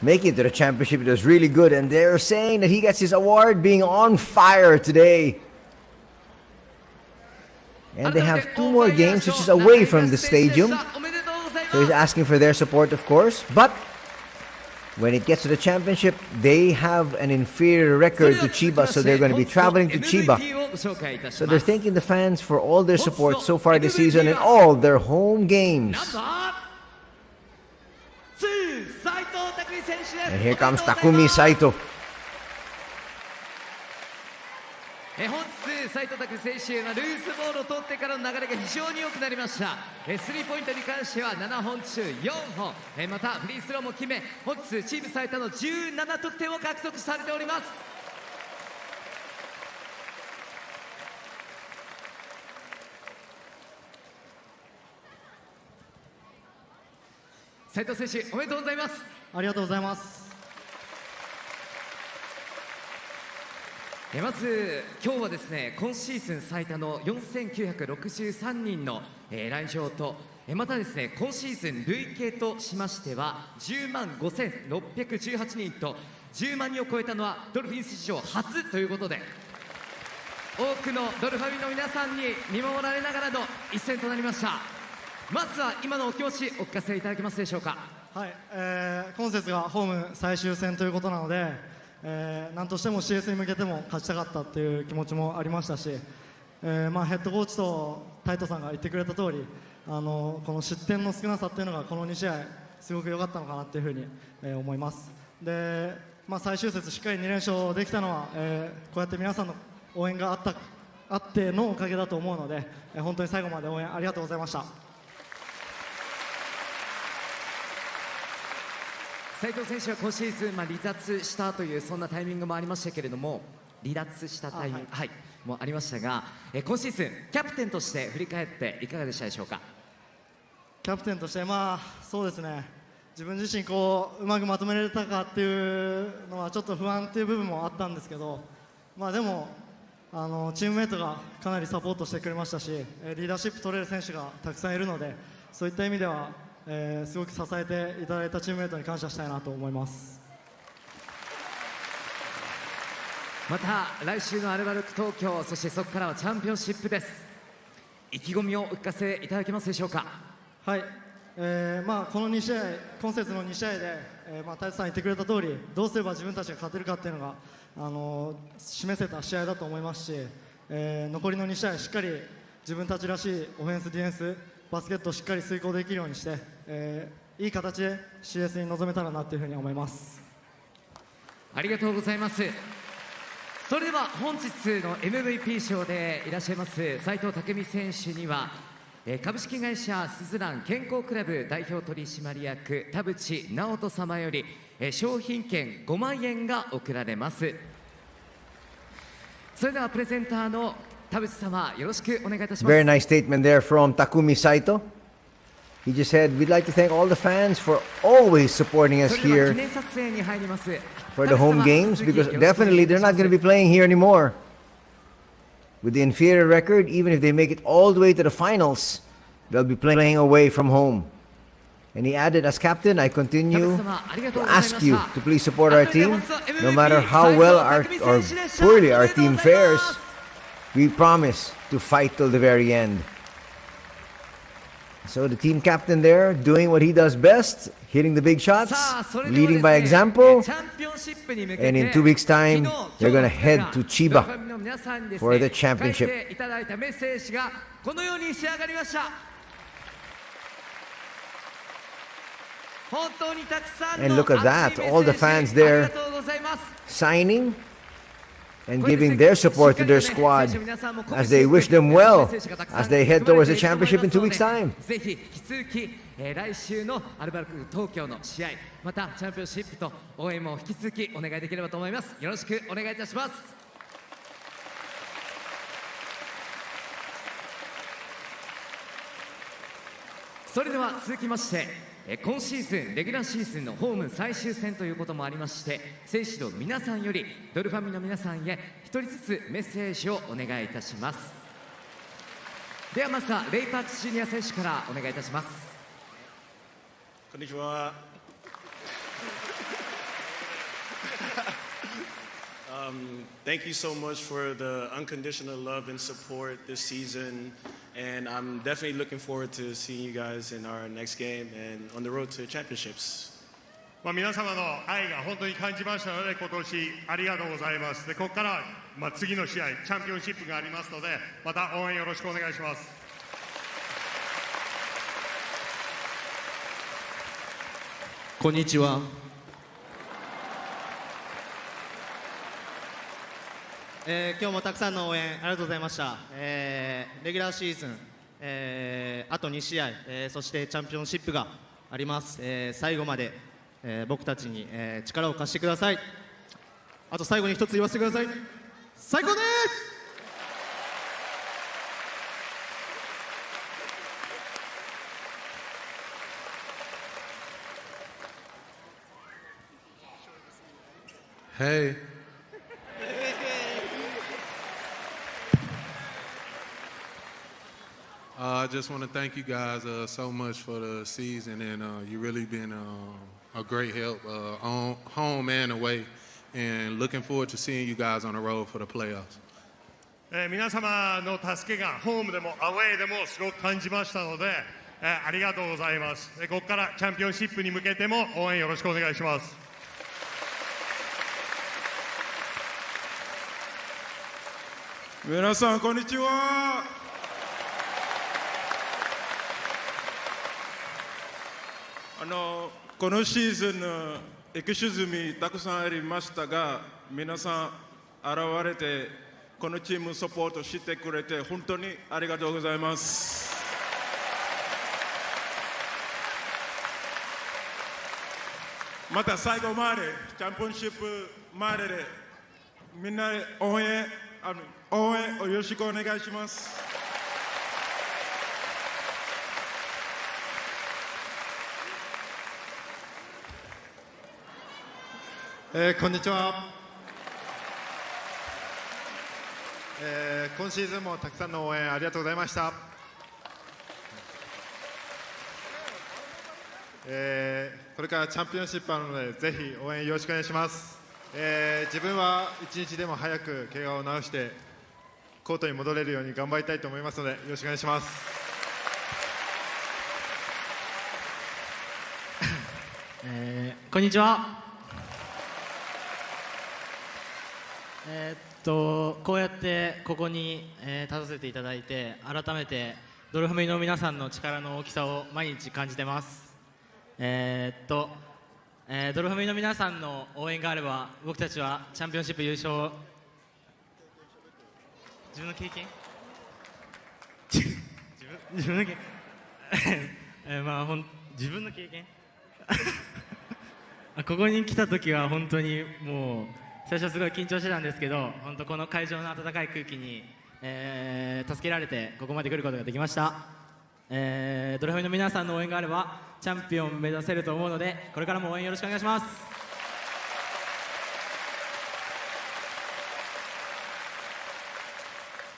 making it to the championship, it was really good. And they're saying that he gets his award being on fire today. And they have 2 more games, which is away from the stadium. So he's asking for their support, of course. But when it gets to the championship, they have an inferior record to Chiba, so they're going to be traveling to Chiba. So they're thanking the fans for all their support so far this season in all their home games. And here comes Takumi Saito. 本日斉藤拓選手がルーズボールを取ってからの流れが非常に良くなりました。スリーポイントに関しては7本中4本、またフリースローも決め、本日チーム最多の17得点を獲得されております。斉藤選手おめでとうございます。ありがとうございます。まず今日はですね、今シーズン最多の4963人の来場と、またですね、今シーズン累計としましては10万5618人と、10万人を超えたのはドルフィンス史上初ということで、多くのドルファミの皆さんに見守られながらの一戦となりました。まずは今のお気持ちお聞かせいただけますでしょうか。はい、今節がホーム最終戦ということなので、何としても CS に向けても勝ちたかったっていう気持ちもありましたし、ヘッドコーチとタイトさんが言ってくれた通り、この失点の少なさっていうのがこの2試合すごく良かったのかなっていうふうに、思います。で、最終節しっかり2連勝できたのは、こうやって皆さんの応援があってのおかげだと思うので、本当に最後まで応援ありがとうございました。斉藤選手は今シーズン、離脱したというそんなタイミングもありましたけれども、離脱したタイミングもありましたが、今シーズンキャプテンとして振り返っていかがでしたでしょうか。キャプテンとしてそうですね、自分自身うまくまとめられたかっていうのはちょっと不安っていう部分もあったんですけど、でもチームメイトがかなりサポートしてくれましたし、リーダーシップ取れる選手がたくさんいるので、そういった意味ではすごく支えていただいたチームメイトに感謝したいなと思います。また来週のアルバルク東京、そしてそこからはチャンピオンシップです。意気込みをお聞かせいただけますでしょうか。はい、この2試合、今節の2試合で、タイトさん言ってくれた通り、どうすれば自分たちが勝てるかっていうのが、示せた試合だと思いますし、残りの2試合しっかり自分たちらしいオフェンス、ディフェンス、バスケットをしっかり遂行できるようにして、いい形で CS に臨めたらなというふうに思います。ありがとうございます。それでは本日の MVP 賞でいらっしゃいます斉藤拓実選手には、株式会社スズラン健康クラブ代表取締役田淵直人様より商品券5万円が贈られます。それではプレゼンターの田淵様、よろしくお願いいたします。 Very nice statement there from Takumi Saito. He just said, we'd like to thank all the fans for always supporting us それでは here 記念撮影に入ります。 for the home games, because definitely they're not going to be playing here anymore. With the inferior record, even if they make it all the way to the finals, they'll be playing away from home. And he added, as captain, I continue to ask you to please support our team. No matter how well or poorly our team fares, we promise to fight till the very end. So the team captain there, doing what he does best, hitting the big shots, さあそれでは leading です by ね example. チャンピオンシップに向けて And in 2 weeks' time, 昨日 they're gonna 今日 head to ドル Chiba ファンの皆さんにです for ね the championship. 書いていただいたメッセージがこのように仕上がりました。本当にたくさん And の look at 熱い that, メッ all the セー fans ジ there ありがとうございます。 signing and giving their support to their squad as they wish them well as they head towards the championship in 2 weeks' time. ぜひ引き続き、来週のアルバルク東京の試合、またチャンピオンシップと応援も引き続きお願いできればと思います。よろしくお願いいたします。それでは続きまして、今シーズンレギュラーシーズンのホーム最終戦ということもありまして、選手の皆さんよりドルファミの皆さんへ一人ずつメッセージをお願いいたします。ではまずはレイ・パークスジュニア選手からお願いいたします。こんにちは。Thank you so much for the unconditional love and support this season, and I'm definitely looking forward to seeing you guys in our next game and on the road to championships. 皆様の愛が本当に感じましたので、今年ありがとうございます。でここから、次の試合チャンピオンシップがありますので、また応援よろしくお願いします。こんにちは。今日もたくさんの応援ありがとうございました。レギュラーシーズン、あと2試合、そしてチャンピオンシップがあります。最後まで、僕たちに、力を貸してください。あと最後に一つ言わせてください。最高です。Hey. I just want to thank you guys so much for the season, and you really been a great help on home and away, and looking forward to seeing you guys on the road for the playoffs. 皆様の助けがホームでもアウェーでもすごく感じましたので、ありがとうございます。ここからチャンピオンシップに向けても応援よろしくお願いします。皆さんこんにちは。このシーズンエクシズミたくさんありましたが、皆さん現れてこのチームサポートしてくれて本当にありがとうございます。また最後までチャンピオンシップまででみんなで応援をよろしくお願いします。こんにちは。今シーズンもたくさんの応援ありがとうございました。これからチャンピオンシップあるのでぜひ応援よろしくお願いします。自分は一日でも早く怪我を治してコートに戻れるように頑張りたいと思いますのでよろしくお願いします。こんにちは。こうやってここに、立たせていただいて改めてドルファミの皆さんの力の大きさを毎日感じてます。ドルファミの皆さんの応援があれば僕たちはチャンピオンシップ優勝。自分の経験自分の経験自分の経験ここに来た時は本当にもう最初すごい緊張してたんですけど、本当この会場の温かい空気に、助けられてここまで来ることができました。ドルファミの皆さんの応援があればチャンピオン目指せると思うのでこれからも応援よろしくお願いします。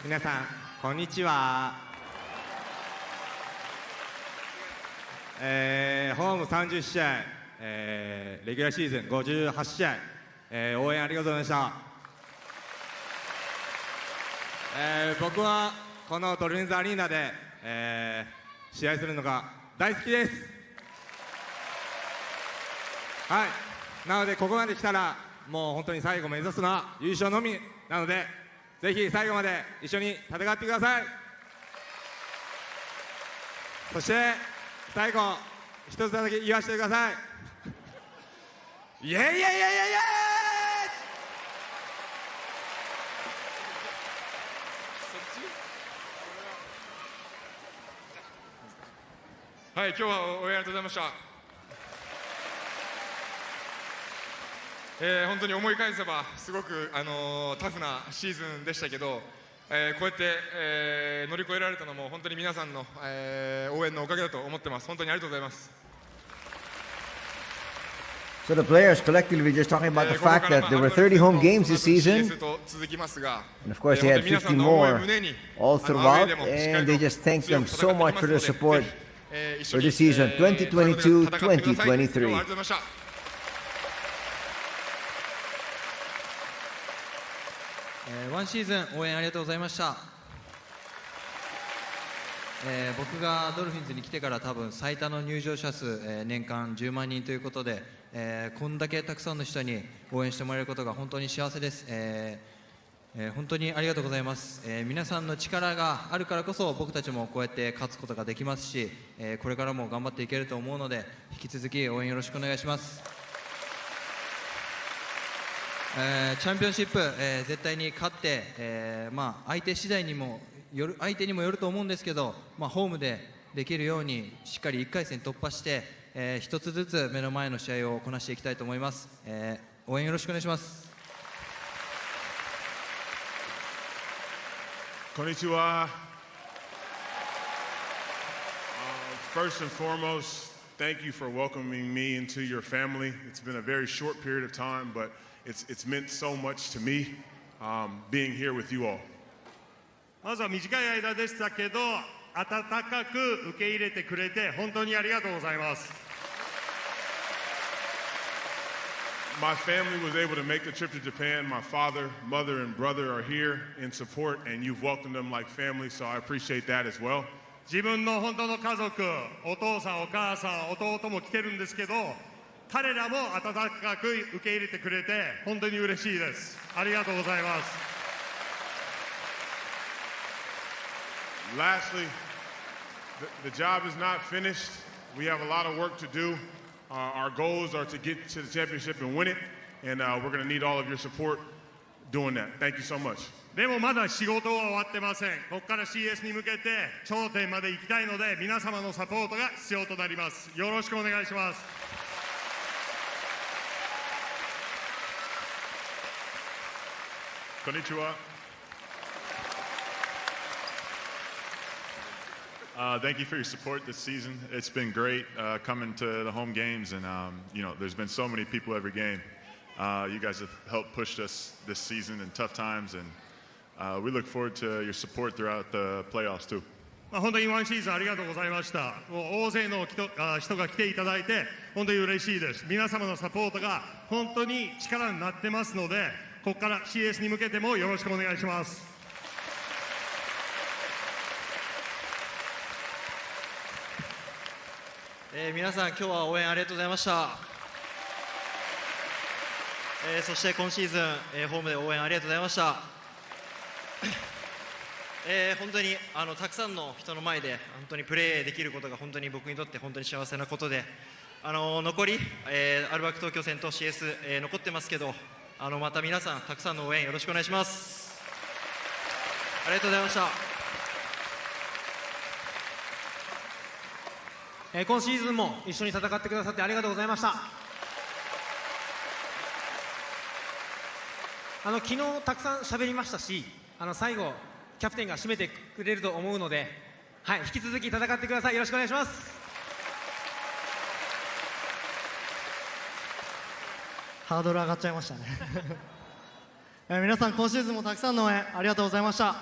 皆さんこんにちは。ホーム30試合、レギュラーシーズン58試合、応援ありがとうございました。僕はこのドルフィンズアリーナで、試合するのが大好きです。はい、なのでここまで来たらもう本当に最後目指すのは優勝のみなので、ぜひ最後まで一緒に戦ってください。そして最後一つだけ言わせてください。イエイイエイイエイイエイ。はい、今日は応援ありがとうございました。本当に思い返せばすごく、タフなシーズンでしたけど、こうやって、乗り越えられたのも本当に皆さんの、応援のおかげだと思ってます。本当にありがとうございます。 So the players collectively just talking about the fact that there were 30 home games this season, and of course they had 50 more all throughout, and they just thank them so much for their support for this season 2022-2023. ワンシーズン応援ありがとうございました。僕がドルフィンズに来てから多分最多の入場者数、年間10万人ということで、こんだけたくさんの人に応援してもらえることが本当に幸せです。本当にありがとうございます。皆さんの力があるからこそ僕たちもこうやって勝つことができますし、これからも頑張っていけると思うので引き続き応援よろしくお願いします。チャンピオンシップ、絶対に勝って、相手次第にも相手にもよると思うんですけど、ホームでできるようにしっかり1回戦突破して、一つずつ目の前の試合をこなしていきたいと思います。応援よろしくお願いします。こんにちは。First and foremost, thank you for welcoming me into your family. It's been a very short period of time, but it's meant so much to me, being here with you all. まずは短い間でしたけど、温かく受け入れてくれて本当にありがとうございます。My family was able to make the trip to Japan. My father, mother, and brother are here in support, and you've welcomed them like family, so I appreciate that as well. 自分の本当の家族、お父さん、お母さん、弟も来てるんですけど、彼らも温かく受け入れてくれて本当に嬉しいです。ありがとうございます。Lastly, the job is not finished. We have a lot of work to do. Our goals are to get to the championship and win it, and we're going to need all of your support doing that. Thank you so much. でもまだ仕事は終わってません。ここから CS に向けて頂点まで行きたいので皆様のサポートが必要となります。よろしくお願いします。こんにちは。Thank you for your support this season. It's been great coming to the home games, and there's been so many people every game. You guys have helped push us this season in tough times, and we look forward to your support throughout the playoffs too. 本当にワンシーズンありがとうございました。もう大勢の人が来ていただいて本当に嬉しいです。皆様のサポートが本当に力になってますので、ここから CS に向けてもよろしくお願いします。皆さん今日は応援ありがとうございました。そして今シーズン、ホームで応援ありがとうございました。本当にたくさんの人の前で本当にプレーできることが本当に僕にとって本当に幸せなことで、残り、アルバルク東京戦と CS、残ってますけど、また皆さんたくさんの応援よろしくお願いします。ありがとうございました。今シーズンも一緒に戦ってくださってありがとうございました。昨日たくさん喋りましたし、最後キャプテンが締めてくれると思うので、はい、引き続き戦ってください。よろしくお願いします。ハードル上がっちゃいましたね皆さん今シーズンもたくさんの応援ありがとうございました。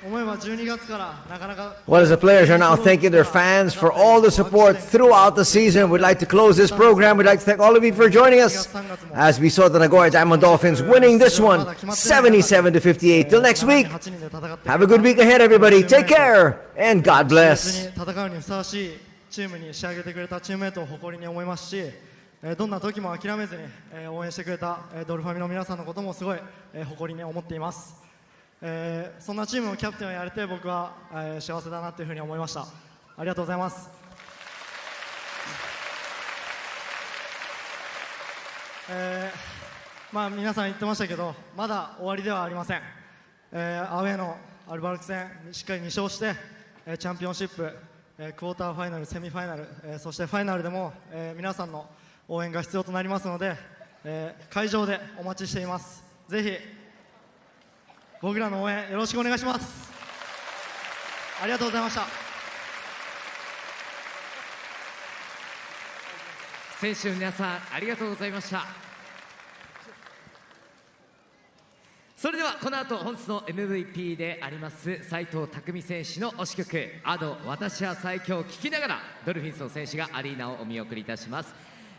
思えば12月からなかなか Well, as the players are now thanking their fans for all the support throughout the season, we'd like to close this program. We'd like to thank all of you for joining us as we saw the Nagoya Diamond Dolphins winning this one 77-58. Till next week, have a good week ahead, everybody. Take care and God bless. 戦うにふさわしいチームに仕上げてくれたチームメートを誇りに思いますし、どんな時も諦めずに応援してくれたドルファミの皆さんのこともすごい誇りに思っています。そんなチームのキャプテンをやれて僕は幸せだなというふうに思いました。ありがとうございます。皆さん言ってましたけど、まだ終わりではありません。アウェーのアルバルク戦しっかり2勝して、チャンピオンシップ、クォーターファイナル、セミファイナル、そしてファイナルでも、皆さんの応援が必要となりますので、会場でお待ちしています。ぜひ僕らの応援よろしくお願いします。ありがとうございました。選手の皆さんありがとうございました。それではこの後本日の MVP であります斉藤匠選手の推し曲「アド私は最強」を聴きながらドルフィンズの選手がアリーナをお見送りいたします。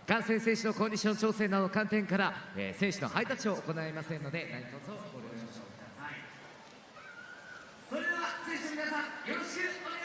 観戦選手のコンディション調整などの観点から、選手のハイタッチを行いませんので何卒ご了承ください。それでは選手の皆さんよろしくお願いします。